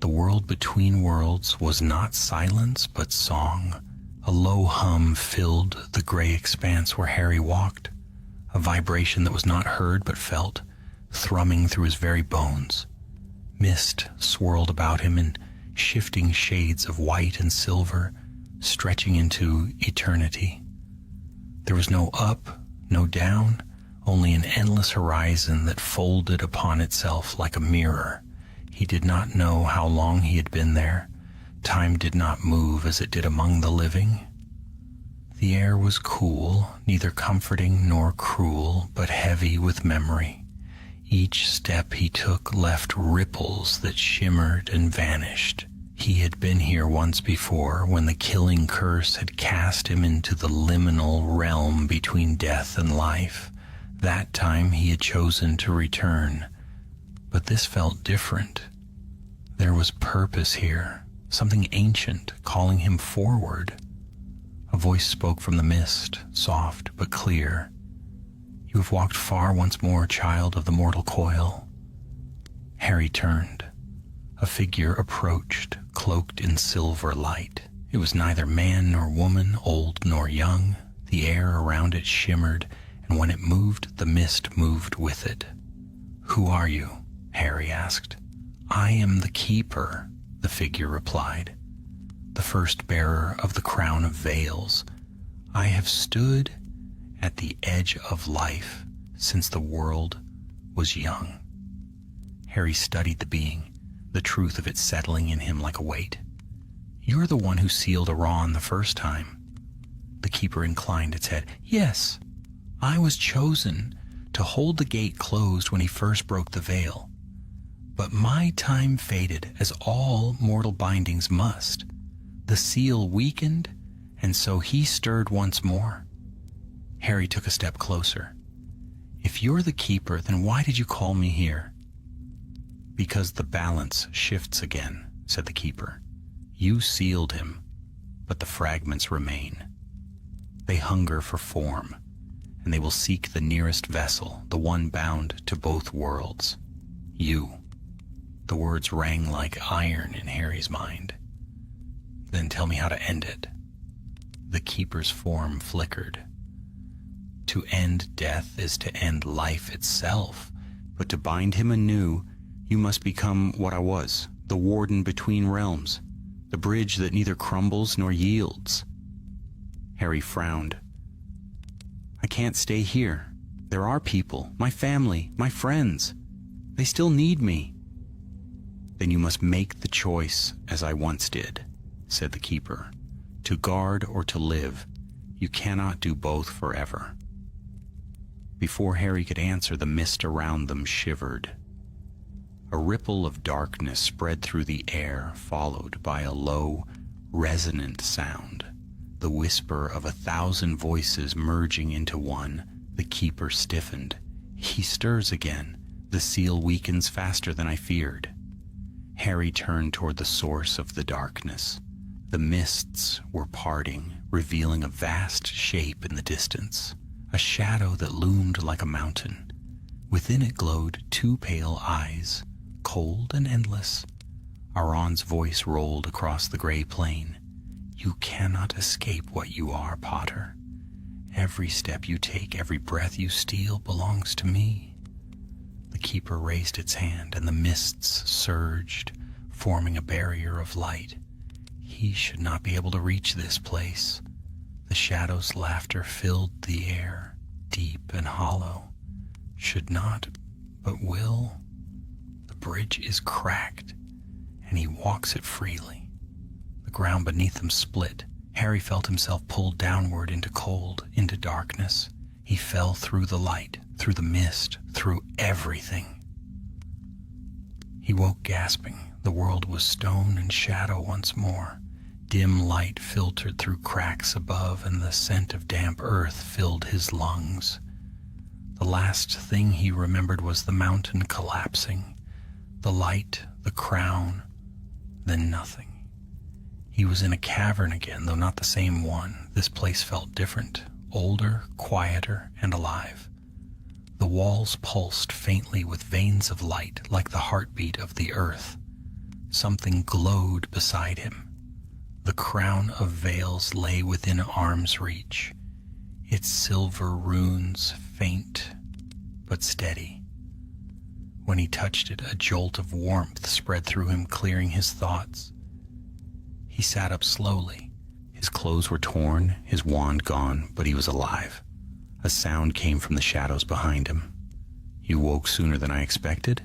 Speaker 2: The world between worlds was not silence, but song. A low hum filled the gray expanse where Harry walked, a vibration that was not heard but felt, thrumming through his very bones. Mist swirled about him in shifting shades of white and silver, stretching into eternity. There was no up, no down, only an endless horizon that folded upon itself like a mirror. He did not know how long he had been there. Time did not move as it did among the living. The air was cool, neither comforting nor cruel, but heavy with memory. Each step he took left ripples that shimmered and vanished. He had been here once before, when the killing curse had cast him into the liminal realm between death and life. That time he had chosen to return. But this felt different. There was purpose here, something ancient calling him forward. A voice spoke from the mist, soft but clear. "You have walked far once more, child of the mortal coil." Harry turned. A figure approached, cloaked in silver light. It was neither man nor woman, old nor young. The air around it shimmered, and when it moved, the mist moved with it. "Who are you?" Harry asked. "I am the Keeper," the figure replied, "the first bearer of the crown of veils. I have stood at the edge of life since the world was young." Harry studied the being, the truth of it settling in him like a weight. "You're the one who sealed Aurors the first time." The Keeper inclined its head. "Yes, I was chosen to hold the gate closed when he first broke the veil. But my time faded, as all mortal bindings must. The seal weakened, and so he stirred once more." Harry took a step closer. "If you're the Keeper, then why did you call me here?" "Because the balance shifts again," said the Keeper. "You sealed him, but the fragments remain. They hunger for form, and they will seek the nearest vessel, the one bound to both worlds. You." The words rang like iron in Harry's mind. "Then tell me how to end it." The Keeper's form flickered. "To end death is to end life itself, but to bind him anew, you must become what I was, the warden between realms, the bridge that neither crumbles nor yields." Harry frowned. "I can't stay here. There are people, my family, my friends. They still need me." "Then you must make the choice as I once did," said the Keeper. "To guard or to live. You cannot do both forever." Before Harry could answer, the mist around them shivered. A ripple of darkness spread through the air, followed by a low, resonant sound, the whisper of 1,000 voices merging into one. The Keeper stiffened. "He stirs again. The seal weakens faster than I feared." Harry turned toward the source of the darkness. The mists were parting, revealing a vast shape in the distance, a shadow that loomed like a mountain. Within it glowed two pale eyes, cold and endless. Auron's voice rolled across the gray plain. You cannot escape what you are, Potter. Every step you take, every breath you steal belongs to me. The keeper raised its hand, and the mists surged, forming a barrier of light. He should not be able to reach this place. The shadow's laughter filled the air, deep and hollow. Should not, but will. The bridge is cracked, and he walks it freely. The ground beneath him split. Harry felt himself pulled downward into cold, into darkness. He fell through the light, through the mist, through everything. He woke gasping. The world was stone and shadow once more. Dim light filtered through cracks above, and the scent of damp earth filled his lungs. The last thing he remembered was the mountain collapsing, the light, the crown, then nothing. He was in a cavern again, though not the same one. This place felt different, older, quieter, and alive. The walls pulsed faintly with veins of light, like the heartbeat of the earth. Something glowed beside him. The crown of veils lay within arm's reach, its silver runes faint but steady. When he touched it, a jolt of warmth spread through him, clearing his thoughts. He sat up slowly. His clothes were torn, his wand gone, but he was alive. A sound came from the shadows behind him. You woke sooner than I expected?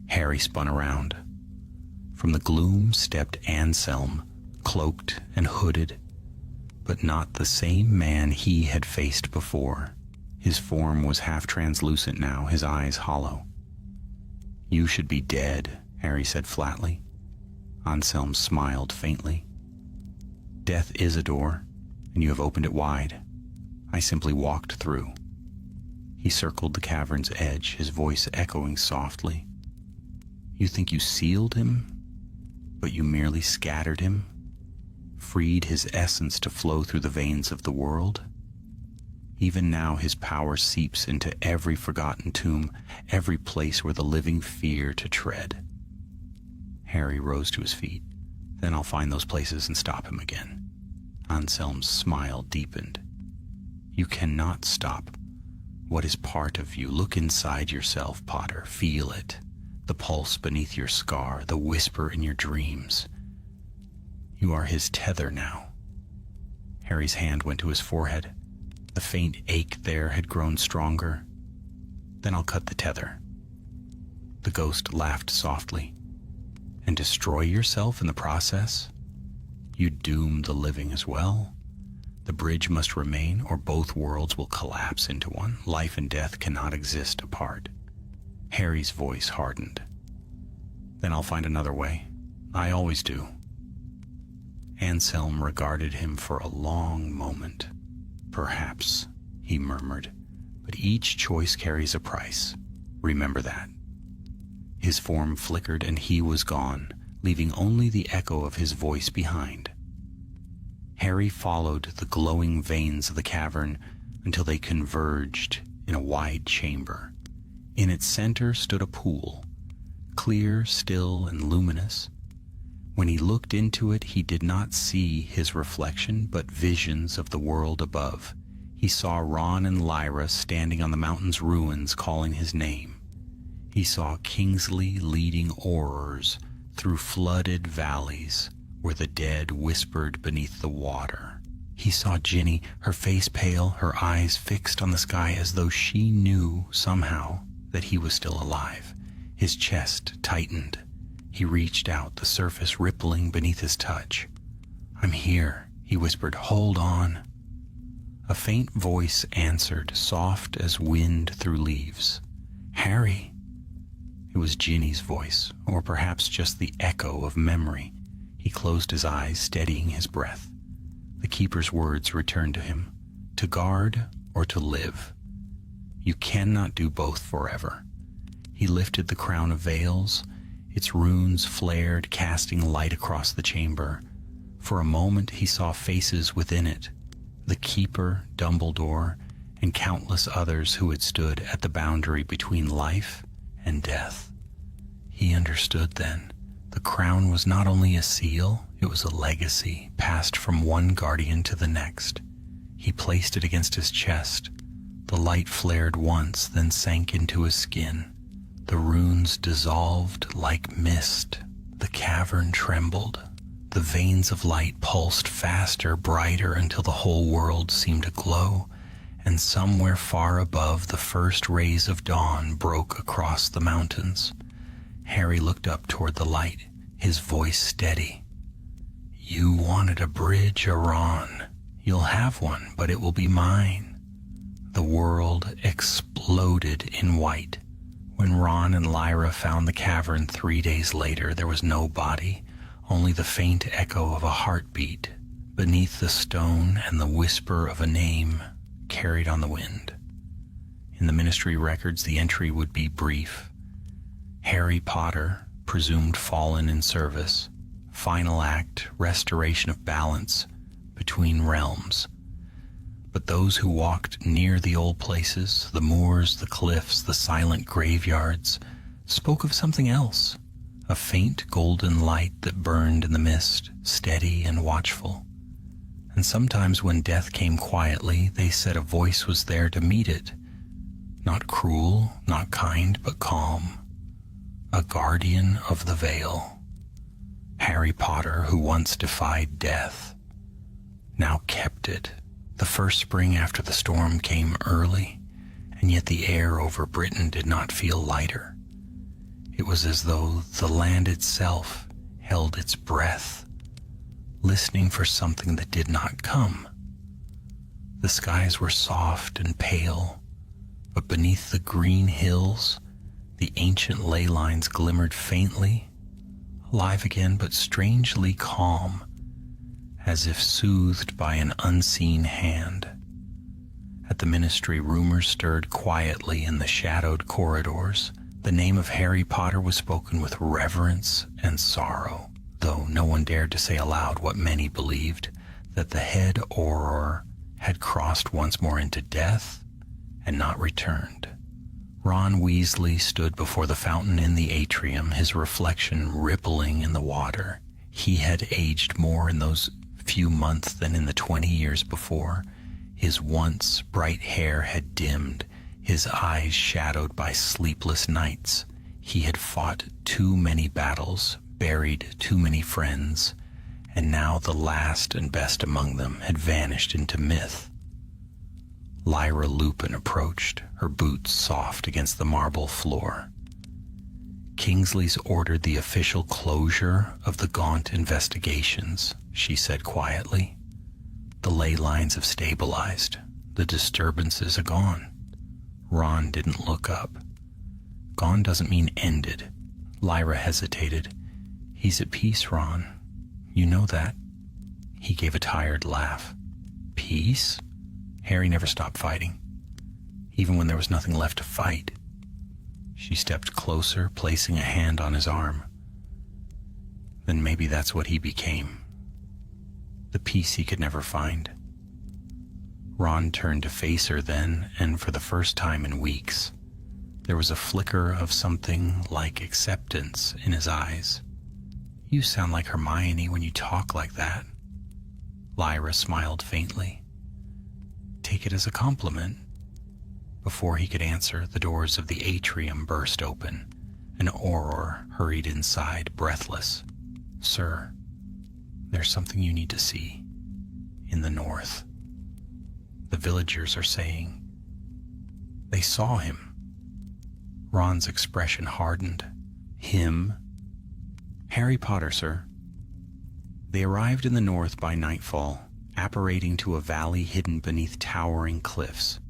Speaker 2: Harry spun around. From the gloom stepped Anselm, cloaked and hooded, but not the same man he had faced before. His form was half translucent now, his eyes hollow. You should be dead, Harry said flatly. Anselm smiled faintly. Death is a door, and you have opened it wide. I simply walked through. He circled the cavern's edge, his voice echoing softly. You think you sealed him, but you merely scattered him, freed his essence to flow through the veins of the world. Even now his power seeps into every forgotten tomb, every place where the living fear to tread. Harry rose to his feet. Then I'll find those places and stop him again. Anselm's smile deepened. You cannot stop what is part of you. Look inside yourself, Potter. Feel it. The pulse beneath your scar, the whisper in your dreams. You are his tether now. Harry's hand went to his forehead. The faint ache there had grown stronger. Then I'll cut the tether. The ghost laughed softly. And destroy yourself in the process? You doom the living as well. The bridge must remain, or both worlds will collapse into one. Life and death cannot exist apart. Harry's voice hardened. Then I'll find another way. I always do. Anselm regarded him for a long moment. Perhaps, he murmured, but each choice carries a price. Remember that. His form flickered and he was gone, leaving only the echo of his voice behind. Harry followed the glowing veins of the cavern until they converged in a wide chamber. In its center stood a pool, clear, still, and luminous. When he looked into it, he did not see his reflection, but visions of the world above. He saw Ron and Lyra standing on the mountain's ruins calling his name. He saw Kingsley leading Aurors through flooded valleys where the dead whispered beneath the water. He saw Ginny, her face pale, her eyes fixed on the sky as though she knew somehow that he was still alive. His chest tightened. He reached out, the surface rippling beneath his touch. I'm here, he whispered. Hold on. A faint voice answered, soft as wind through leaves. Harry. It was Ginny's voice, or perhaps just the echo of memory. He closed his eyes, steadying his breath. The keeper's words returned to him. To guard or to live. You cannot do both forever. He lifted the crown of veils. Its runes flared, casting light across the chamber. For a moment he saw faces within it, the Keeper, Dumbledore, and countless others who had stood at the boundary between life and death. He understood then. The crown was not only a seal, it was a legacy passed from one guardian to the next. He placed it against his chest. The light flared once, then sank into his skin. The runes dissolved like mist. The cavern trembled. The veins of light pulsed faster, brighter, until the whole world seemed to glow, and somewhere far above the first rays of dawn broke across the mountains. Harry looked up toward the light, his voice steady. "You wanted a bridge, Aron. You'll have one, but it will be mine." The world exploded in white. When Ron and Lyra found the cavern 3 days later, there was no body, only the faint echo of a heartbeat beneath the stone and the whisper of a name carried on the wind. In the ministry records, the entry would be brief. Harry Potter, presumed fallen in service. Final act, restoration of balance between realms. But those who walked near the old places, the moors, the cliffs, the silent graveyards, spoke of something else, a faint golden light that burned in the mist, steady and watchful. And sometimes when death came quietly, they said a voice was there to meet it, not cruel, not kind, but calm, a guardian of the veil. Harry Potter, who once defied death, now kept it. The first spring after the storm came early, and yet the air over Britain did not feel lighter. It was as though the land itself held its breath, listening for something that did not come. The skies were soft and pale, but beneath the green hills, the ancient ley lines glimmered faintly, alive again but strangely calm, as if soothed by an unseen hand. At the ministry, rumors stirred quietly in the shadowed corridors. The name of Harry Potter was spoken with reverence and sorrow, though no one dared to say aloud what many believed, that the head Auror had crossed once more into death and not returned. Ron Weasley stood before the fountain in the atrium, his reflection rippling in the water. He had aged more in those few months than in the 20 years before. His once bright hair had dimmed, his eyes shadowed by sleepless nights. He had fought too many battles, buried too many friends, and now the last and best among them had vanished into myth. Lyra Lupin approached, her boots soft against the marble floor. "Kingsley's ordered the official closure of the Gaunt investigations," she said quietly. "The ley lines have stabilized. The disturbances are gone." Ron didn't look up. "Gone doesn't mean ended." Lyra hesitated. "He's at peace, Ron. You know that." He gave a tired laugh. "Peace?" Harry never stopped fighting, even when there was nothing left to fight. She stepped closer, placing a hand on his arm. Then maybe that's what he became. The peace he could never find. Ron turned to face her then, and for the first time in weeks, there was a flicker of something like acceptance in his eyes. "You sound like Hermione when you talk like that." Lyra smiled faintly. "Take it as a compliment." Before he could answer, the doors of the atrium burst open. An Auror hurried inside, breathless. "Sir, there's something you need to see. In the north. The villagers are saying they saw him." Ron's expression hardened. "Him?" "Harry Potter, sir." They arrived in the north by nightfall, apparating to a valley hidden beneath towering cliffs.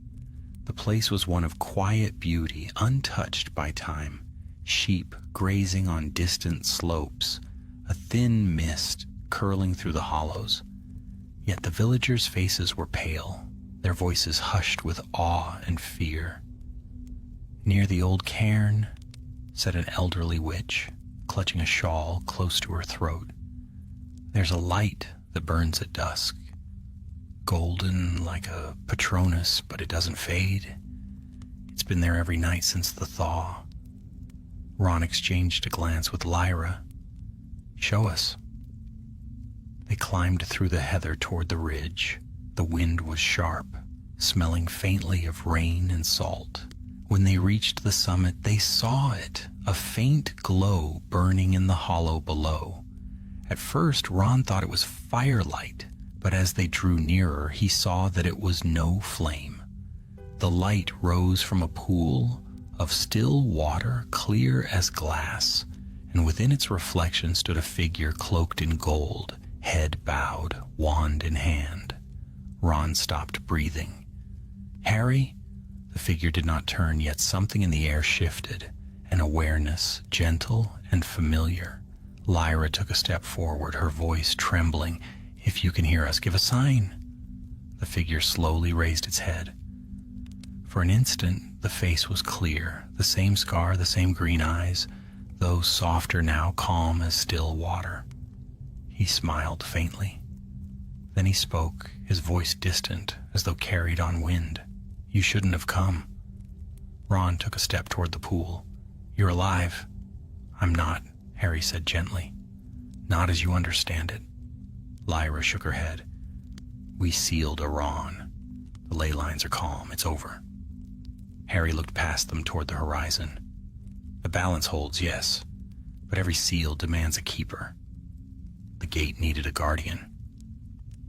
Speaker 2: The place was one of quiet beauty, untouched by time. Sheep grazing on distant slopes, a thin mist curling through the hollows. Yet the villagers' faces were pale, their voices hushed with awe and fear. "Near the old cairn," said an elderly witch, clutching a shawl close to her throat. "There's a light that burns at dusk. Golden like a Patronus, but it doesn't fade. It's been there every night since the thaw. Ron exchanged a glance with Lyra. Show us. They climbed through the heather toward the ridge. The wind was sharp, smelling faintly of rain and salt. When they reached the summit, they saw it, a faint glow burning in the hollow below. At first, Ron thought it was firelight, but as they drew nearer, he saw that it was no flame. The light rose from a pool of still water, clear as glass, and within its reflection stood a figure cloaked in gold, head bowed, wand in hand. Ron stopped breathing. Harry? The figure did not turn, yet something in the air shifted, an awareness, gentle and familiar. Lyra took a step forward, her voice trembling. If you can hear us, give a sign. The figure slowly raised its head. For an instant, the face was clear, the same scar, the same green eyes, though softer now, calm as still water. He smiled faintly. Then he spoke, his voice distant, as though carried on wind. You shouldn't have come. Ron took a step toward the pool. You're alive. I'm not, Harry said gently. Not as you understand it. Lyra shook her head. We sealed Iran. The ley lines are calm. It's over. Harry looked past them toward the horizon. The balance holds, yes, but every seal demands a keeper. The gate needed a guardian.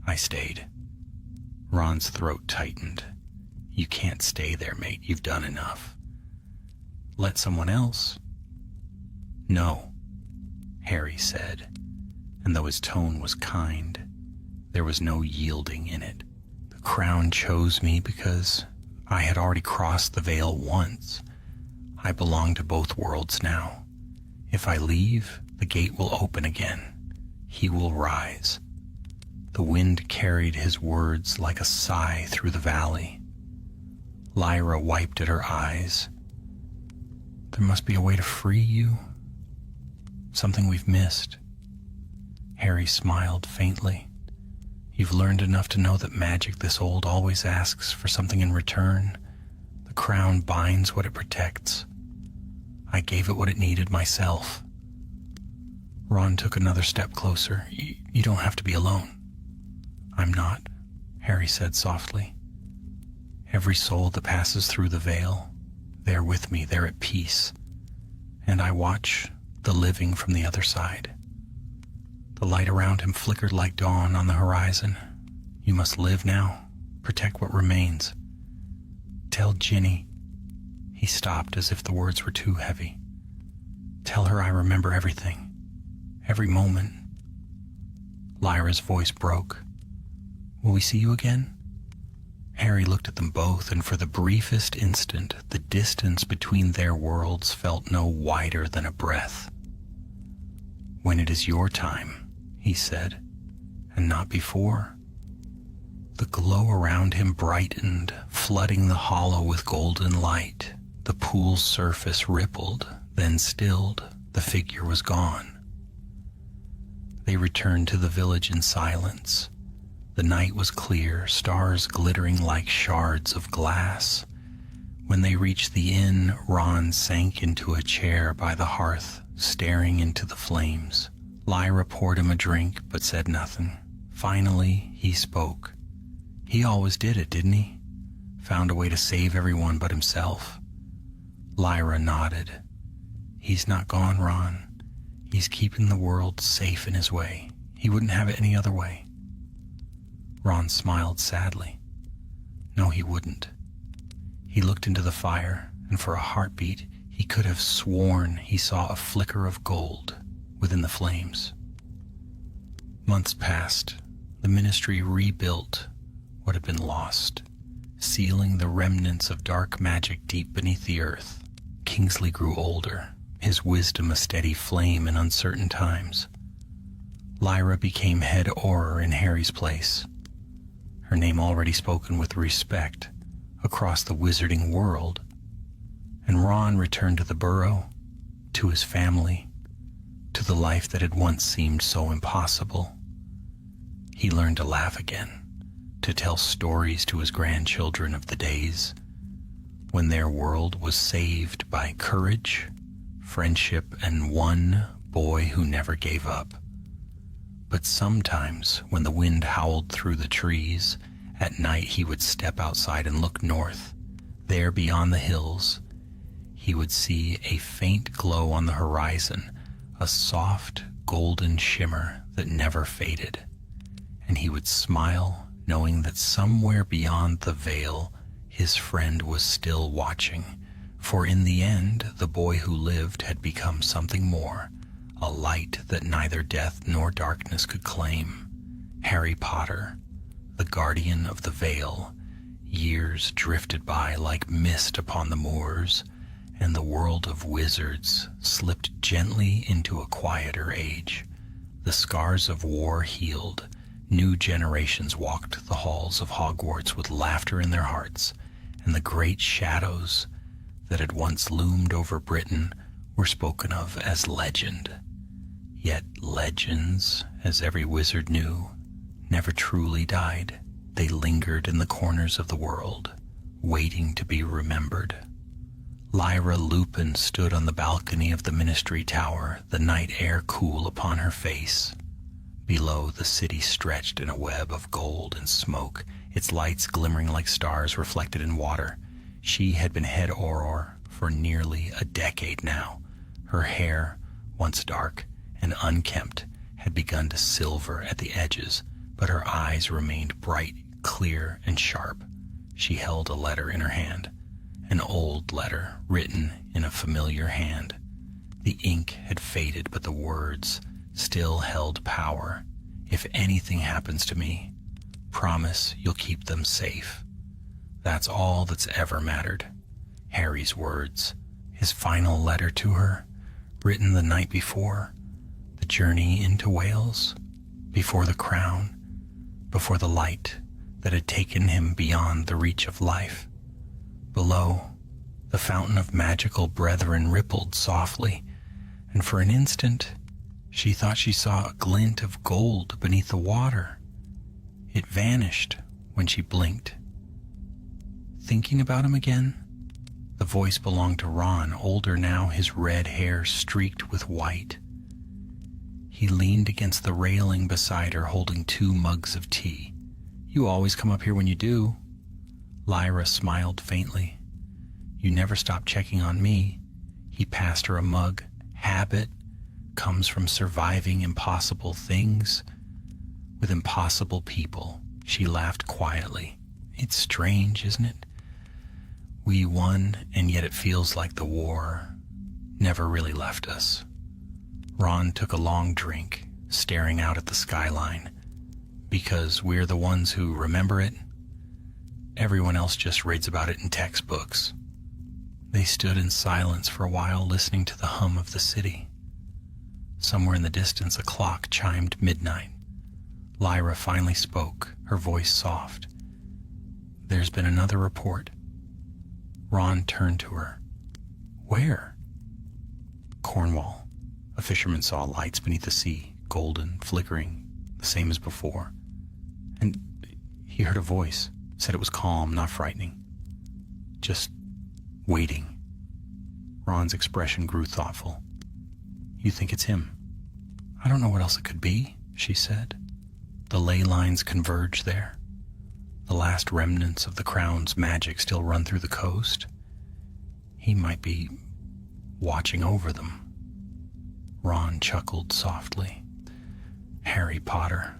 Speaker 2: I stayed. Ron's throat tightened. You can't stay there, mate. You've done enough. Let someone else. No, Harry said, and though his tone was kind, there was no yielding in it. The crown chose me because I had already crossed the veil once. I belong to both worlds now. If I leave, the gate will open again. He will rise. The wind carried his words like a sigh through the valley. Lyra wiped at her eyes. There must be a way to free you. Something we've missed. Harry smiled faintly. You've learned enough to know that magic this old always asks for something in return. The crown binds what it protects. I gave it what it needed myself. Ron took another step closer. You don't have to be alone. I'm not, Harry said softly. Every soul that passes through the veil, they're with me, they're at peace. And I watch the living from the other side. The light around him flickered like dawn on the horizon. You must live now, protect what remains. Tell Ginny. He stopped as if the words were too heavy. Tell her I remember everything, every moment. Lyra's voice broke. Will we see you again? Harry looked at them both, and for the briefest instant, the distance between their worlds felt no wider than a breath. When it is your time, he said, and not before. The glow around him brightened, flooding the hollow with golden light. The pool's surface rippled, then stilled. The figure was gone. They returned to the village in silence. The night was clear, stars glittering like shards of glass. When they reached the inn, Ron sank into a chair by the hearth, staring into the flames. Lyra poured him a drink, but said nothing. Finally, he spoke. He always did it, didn't he? Found a way to save everyone but himself. Lyra nodded. He's not gone, Ron. He's keeping the world safe in his way. He wouldn't have it any other way. Ron smiled sadly. No, he wouldn't. He looked into the fire, and for a heartbeat, he could have sworn he saw a flicker of gold within the flames. Months passed. The ministry rebuilt what had been lost, sealing the remnants of dark magic deep beneath the earth. Kingsley grew older, his wisdom a steady flame in uncertain times. Lyra became head Auror in Harry's place, her name already spoken with respect across the wizarding world, and Ron returned to the burrow, to his family, to the life that had once seemed so impossible. He learned to laugh again, to tell stories to his grandchildren of the days when their world was saved by courage, friendship, and one boy who never gave up. But sometimes, when the wind howled through the trees, at night he would step outside and look north. There, beyond the hills, he would see a faint glow on the horizon, a soft, golden shimmer that never faded. And he would smile, knowing that somewhere beyond the veil, his friend was still watching. For in the end, the boy who lived had become something more, a light that neither death nor darkness could claim. Harry Potter, the guardian of the veil. Years drifted by like mist upon the moors, and the world of wizards slipped gently into a quieter age. The scars of war healed. New generations walked the halls of Hogwarts with laughter in their hearts, and the great shadows that had once loomed over Britain were spoken of as legend. Yet legends, as every wizard knew, never truly died. They lingered in the corners of the world, waiting to be remembered. Lyra Lupin stood on the balcony of the Ministry Tower, the night air cool upon her face. Below, the city stretched in a web of gold and smoke, its lights glimmering like stars reflected in water. She had been head Auror for nearly a decade now. Her hair, once dark and unkempt, had begun to silver at the edges, but her eyes remained bright, clear, and sharp. She held a letter in her hand, an old letter written in a familiar hand. The ink had faded, but the words still held power. If anything happens to me, promise you'll keep them safe. That's all that's ever mattered. Harry's words, his final letter to her, written the night before, the journey into Wales, before the crown, before the light that had taken him beyond the reach of life. Below, the fountain of magical brethren rippled softly, and for an instant she thought she saw a glint of gold beneath the water. It vanished when she blinked. Thinking about him again? The voice belonged to Ron, older now, his red hair streaked with white. He leaned against the railing beside her, holding 2 mugs of tea. "You always come up here when you do." Lyra smiled faintly. "You never stop checking on me." He passed her a mug. "Habit comes from surviving impossible things with impossible people." She laughed quietly. "It's strange, isn't it? We won, and yet it feels like the war never really left us." Ron took a long drink, staring out at the skyline. "Because we're the ones who remember it. Everyone else just reads about it in textbooks." They stood in silence for a while, listening to the hum of the city. Somewhere in the distance, a clock chimed midnight. Lyra finally spoke, her voice soft. "There's been another report." Ron turned to her. "Where?" "Cornwall." A fisherman saw lights beneath the sea, golden, flickering, the same as before. And he heard a voice, said it was calm, not frightening. "Just waiting." Ron's expression grew thoughtful. "You think it's him?" "I don't know what else it could be," she said. "The ley lines converge there. The last remnants of the crown's magic still run through the coast. He might be watching over them." Ron chuckled softly. "Harry Potter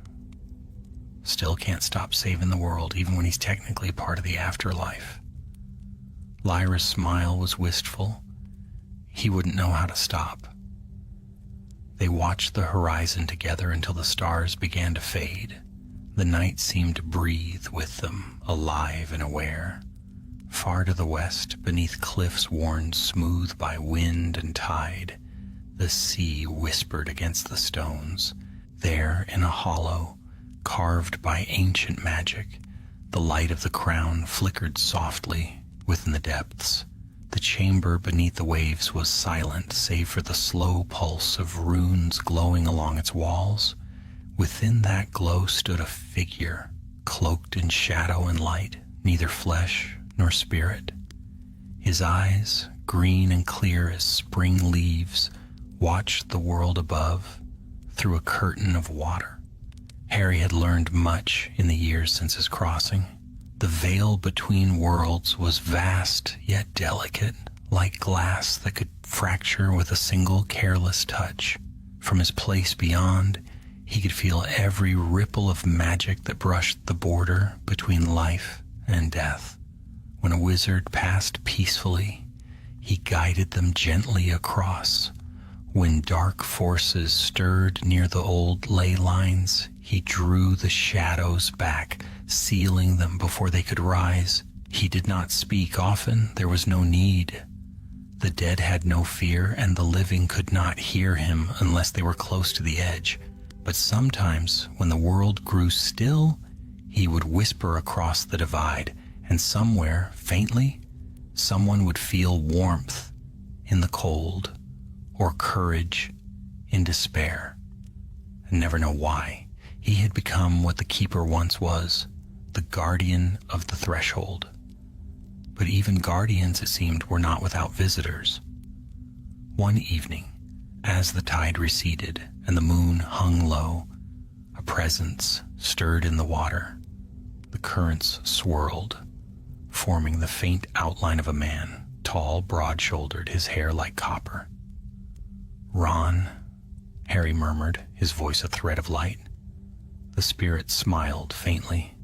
Speaker 2: still can't stop saving the world, even when he's technically part of the afterlife." Lyra's smile was wistful. He wouldn't know how to stop. They watched the horizon together until the stars began to fade. The night seemed to breathe with them, alive and aware. Far to the west, beneath cliffs worn smooth by wind and tide, the sea whispered against the stones. There, in a hollow, carved by ancient magic, the light of the crown flickered softly within the depths. The chamber beneath the waves was silent, save for the slow pulse of runes glowing along its walls. Within that glow stood a figure, cloaked in shadow and light, neither flesh nor spirit. His eyes, green and clear as spring leaves, watched the world above through a curtain of water. Harry had learned much in the years since his crossing. The veil between worlds was vast yet delicate, like glass that could fracture with a single careless touch. From his place beyond, he could feel every ripple of magic that brushed the border between life and death. When a wizard passed peacefully, he guided them gently across. When dark forces stirred near the old ley lines, he drew the shadows back, sealing them before they could rise. He did not speak often, there was no need. The dead had no fear, and the living could not hear him unless they were close to the edge. But sometimes, when the world grew still, he would whisper across the divide, and somewhere, faintly, someone would feel warmth in the cold, or courage in despair, and never know why. He had become what the keeper once was, the guardian of the threshold. But even guardians, it seemed, were not without visitors. One evening, as the tide receded and the moon hung low, a presence stirred in the water. The currents swirled, forming the faint outline of a man, tall, broad-shouldered, his hair like copper. "Ron," Harry murmured, his voice a thread of light. The spirit smiled faintly.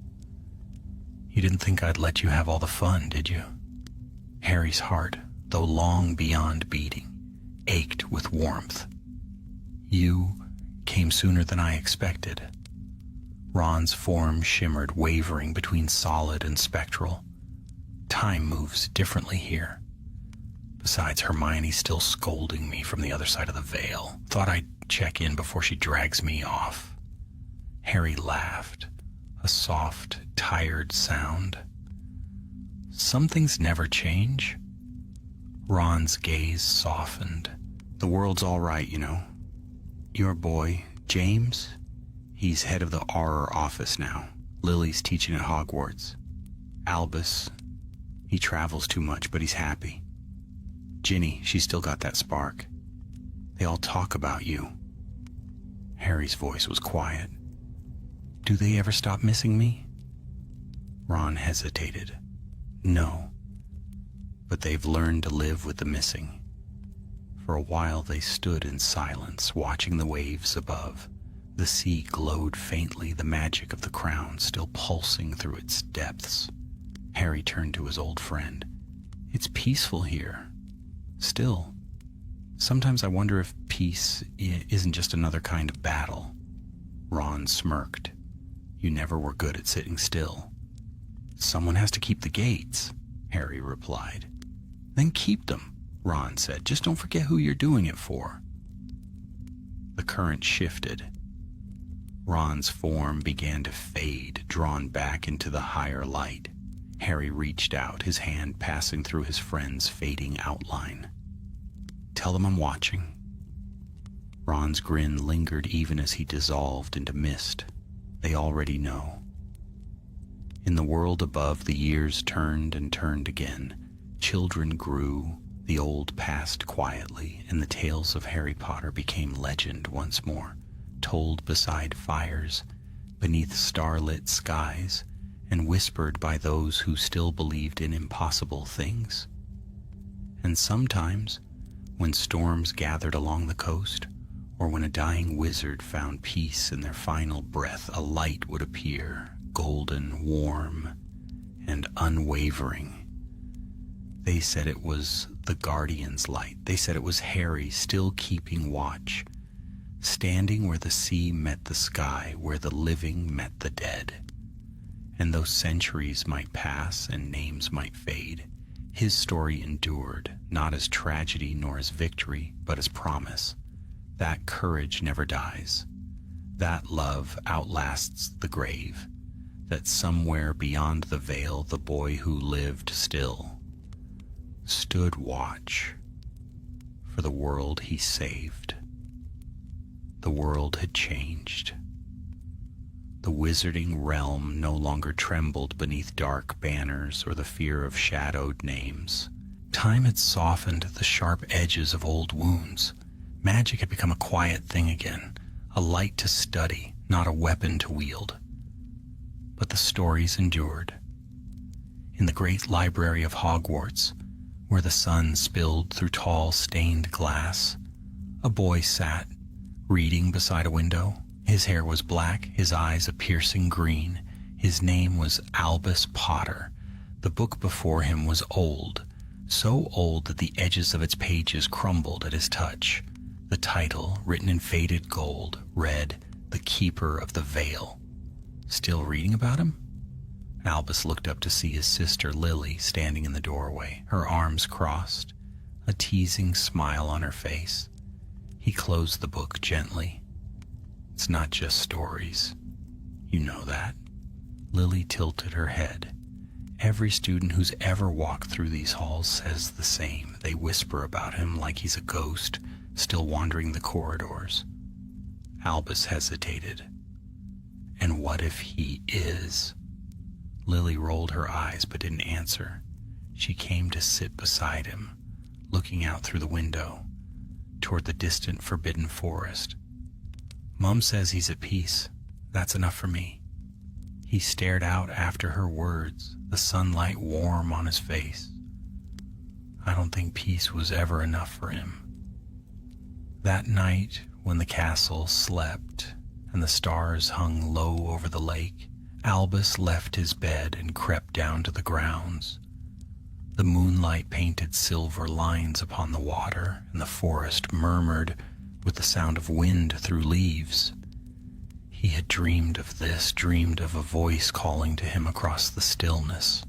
Speaker 2: "You didn't think I'd let you have all the fun, did you?" Harry's heart, though long beyond beating, ached with warmth. "You came sooner than I expected." Ron's form shimmered, wavering between solid and spectral. "Time moves differently here. Besides, Hermione's still scolding me from the other side of the veil. Thought I'd check in before she drags me off." Harry laughed, a soft, tired sound. "Some things never change." Ron's gaze softened. "The world's all right, you know. Your boy, James, he's head of the Auror office now. Lily's teaching at Hogwarts. Albus, he travels too much, but he's happy. Ginny, she's still got that spark. They all talk about you." Harry's voice was quiet. "Do they ever stop missing me?" Ron hesitated. "No, but they've learned to live with the missing." For a while they stood in silence, watching the waves above. The sea glowed faintly, the magic of the crown still pulsing through its depths. Harry turned to his old friend. "It's peaceful here. Still, sometimes I wonder if peace isn't just another kind of battle." Ron smirked. "You never were good at sitting still." "Someone has to keep the gates," Harry replied. "Then keep them," Ron said. "Just don't forget who you're doing it for." The current shifted. Ron's form began to fade, drawn back into the higher light. Harry reached out, his hand passing through his friend's fading outline. "Tell them I'm watching." Ron's grin lingered even as he dissolved into mist. "They already know." In the world above, the years turned and turned again. Children grew, the old passed quietly, and the tales of Harry Potter became legend once more, told beside fires, beneath starlit skies, and whispered by those who still believed in impossible things. And sometimes, when storms gathered along the coast, or when a dying wizard found peace in their final breath, a light would appear, golden, warm, and unwavering. They said it was the Guardian's light. They said it was Harry still keeping watch, standing where the sea met the sky, where the living met the dead. And though centuries might pass and names might fade, his story endured, not as tragedy nor as victory, but as promise. That courage never dies. That love outlasts the grave. That somewhere beyond the veil, the boy who lived still stood watch for the world he saved. The world had changed. The wizarding realm no longer trembled beneath dark banners or the fear of shadowed names. Time had softened the sharp edges of old wounds. Magic had become a quiet thing again, a light to study, not a weapon to wield. But the stories endured. In the great library of Hogwarts, where the sun spilled through tall stained glass, a boy sat, reading beside a window. His hair was black, his eyes a piercing green. His name was Albus Potter. The book before him was old, so old that the edges of its pages crumbled at his touch. The title, written in faded gold, read, "The Keeper of the Veil." Still reading about him? Albus looked up to see his sister Lily standing in the doorway, her arms crossed, a teasing smile on her face. He closed the book gently. "It's not just stories. You know that." Lily tilted her head. "Every student who's ever walked through these halls says the same. They whisper about him like he's a ghost, still wandering the corridors." Albus hesitated. "And what if he is?" Lily rolled her eyes but didn't answer. She came to sit beside him, looking out through the window, toward the distant forbidden forest. "Mum says he's at peace. That's enough for me." He stared out after her words, the sunlight warm on his face. I don't think peace was ever enough for him. That night, when the castle slept and the stars hung low over the lake, Albus left his bed and crept down to the grounds. The moonlight painted silver lines upon the water, and the forest murmured with the sound of wind through leaves. He had dreamed of this, dreamed of a voice calling to him across the stillness.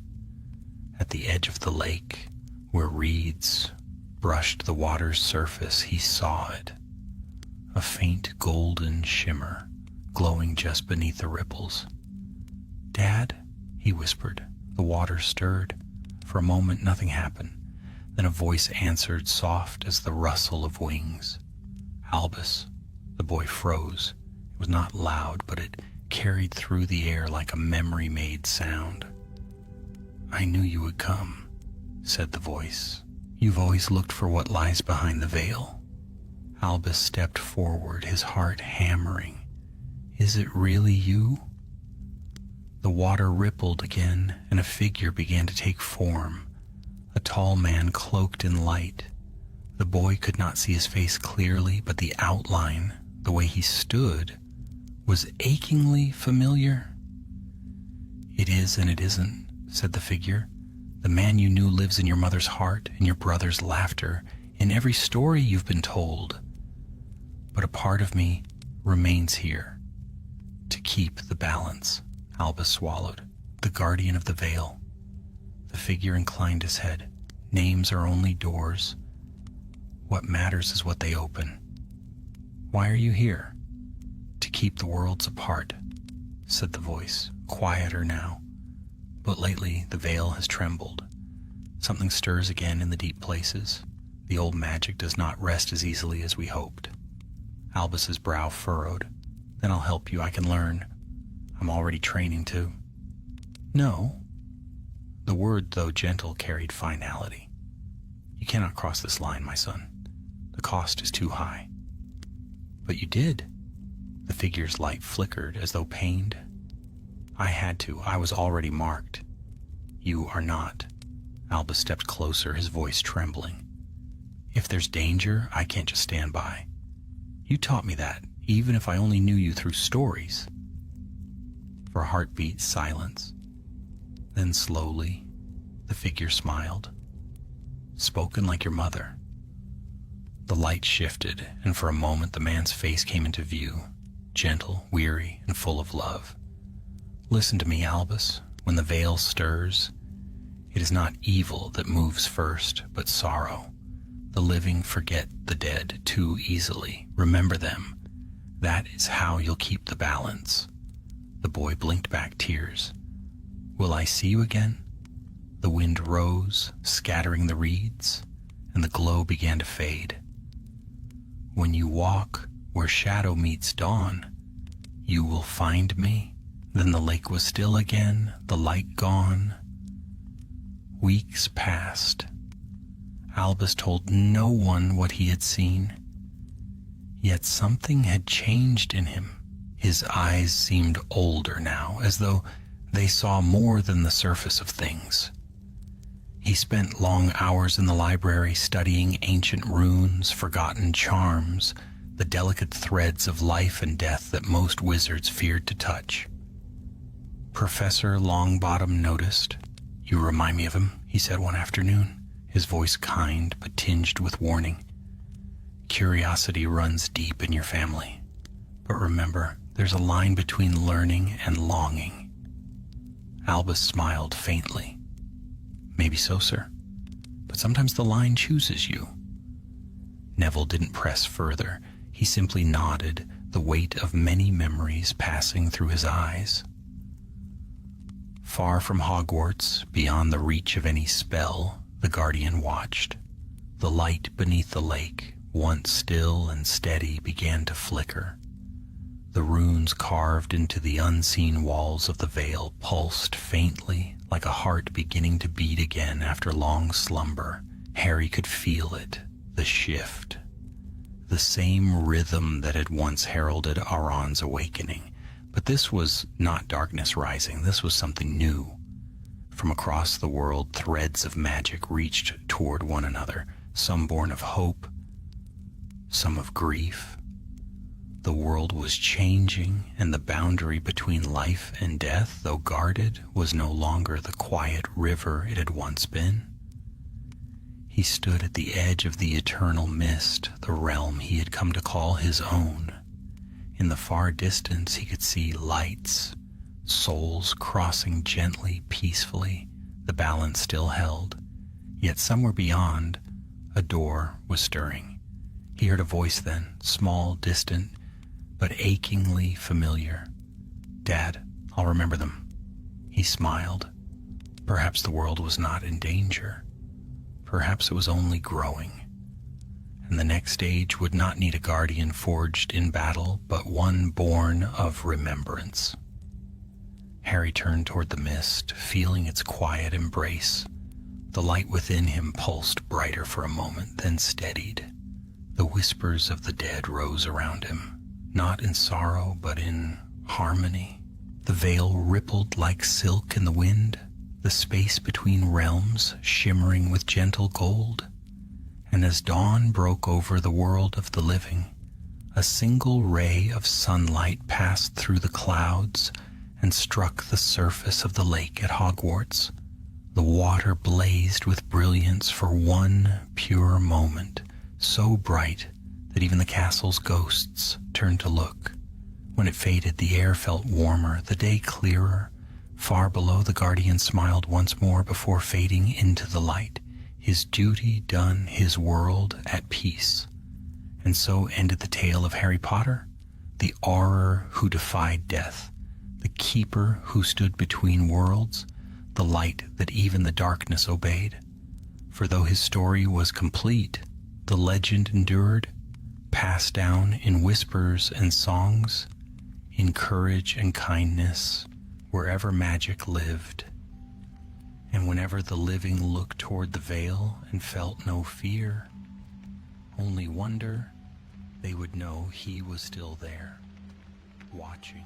Speaker 2: At the edge of the lake, where reeds brushed the water's surface, he saw it. A faint golden shimmer, glowing just beneath the ripples. "Dad," he whispered. The water stirred. For a moment, nothing happened. Then a voice answered, soft as the rustle of wings. "Albus." The boy froze. It was not loud, but it carried through the air like a memory-made sound. "I knew you would come," said the voice. "You've always looked for what lies behind the veil." Albus stepped forward, his heart hammering. "Is it really you?" The water rippled again, and a figure began to take form. A tall man cloaked in light. The boy could not see his face clearly, but the outline, the way he stood, was achingly familiar. "It is and it isn't," said the figure. "The man you knew lives in your mother's heart, in your brother's laughter, in every story you've been told. But a part of me remains here, to keep the balance." Albus swallowed. "The guardian of the veil." The figure inclined his head. "Names are only doors. What matters is what they open." "Why are you here?" "To keep the worlds apart," said the voice, quieter now. "But lately the veil has trembled. Something stirs again in the deep places. The old magic does not rest as easily as we hoped." Albus's brow furrowed. "Then I'll help you. I can learn. I'm already training too." "No." The word, though gentle, carried finality. "You cannot cross this line, my son. The cost is too high." "But you did." The figure's light flickered as though pained. "I had to. I was already marked." "You are not." Albus stepped closer, his voice trembling. "If there's danger, I can't just stand by. You taught me that, even if I only knew you through stories." For a heartbeat, silence. Then slowly, the figure smiled. "Spoken like your mother." The light shifted, and for a moment the man's face came into view, gentle, weary, and full of love. "Listen to me, Albus. When the veil stirs, it is not evil that moves first, but sorrow. The living forget the dead too easily. Remember them. That is how you'll keep the balance." The boy blinked back tears. "Will I see you again?" The wind rose, scattering the reeds, and the glow began to fade. "When you walk where shadow meets dawn, you will find me," Then the lake was still again, the light gone. Weeks passed. Albus told no one what he had seen. Yet something had changed in him. His eyes seemed older now, as though they saw more than the surface of things. He spent long hours in the library studying ancient runes, forgotten charms, the delicate threads of life and death that most wizards feared to touch. Professor Longbottom noticed. "You remind me of him," he said one afternoon, his voice kind but tinged with warning. "Curiosity runs deep in your family. But remember, there's a line between learning and longing." Albus smiled faintly. "Maybe so, sir. But sometimes the line chooses you." Neville didn't press further. He simply nodded, the weight of many memories passing through his eyes. Far from Hogwarts, beyond the reach of any spell, the Guardian watched. The light beneath the lake, once still and steady, began to flicker. The runes carved into the unseen walls of the veil pulsed faintly, like a heart beginning to beat again after long slumber. Harry could feel it, the shift. The same rhythm that had once heralded Aurons' awakening. But this was not darkness rising, this was something new. From across the world, threads of magic reached toward one another, some born of hope, some of grief. The world was changing, and the boundary between life and death, though guarded, was no longer the quiet river it had once been. He stood at the edge of the eternal mist, the realm he had come to call his own. In the far distance he could see lights, souls crossing gently, peacefully, the balance still held. Yet somewhere beyond, a door was stirring. He heard a voice then, small, distant, but achingly familiar. "Dad, I'll remember them." He smiled. Perhaps the world was not in danger. Perhaps it was only growing. And the next age would not need a guardian forged in battle, but one born of remembrance. Harry turned toward the mist, feeling its quiet embrace. The light within him pulsed brighter for a moment, then steadied. The whispers of the dead rose around him, not in sorrow, but in harmony. The veil rippled like silk in the wind, the space between realms shimmering with gentle gold. And as dawn broke over the world of the living, a single ray of sunlight passed through the clouds and struck the surface of the lake at Hogwarts. The water blazed with brilliance for one pure moment, so bright that even the castle's ghosts turned to look. When it faded, the air felt warmer, the day clearer. Far below, the Guardian smiled once more before fading into the light. His duty done, his world at peace. And so ended the tale of Harry Potter, the Auror who defied death, the keeper who stood between worlds, the light that even the darkness obeyed. For though his story was complete, the legend endured, passed down in whispers and songs, in courage and kindness, wherever magic lived. And whenever the living looked toward the veil and felt no fear, only wonder, they would know he was still there, watching.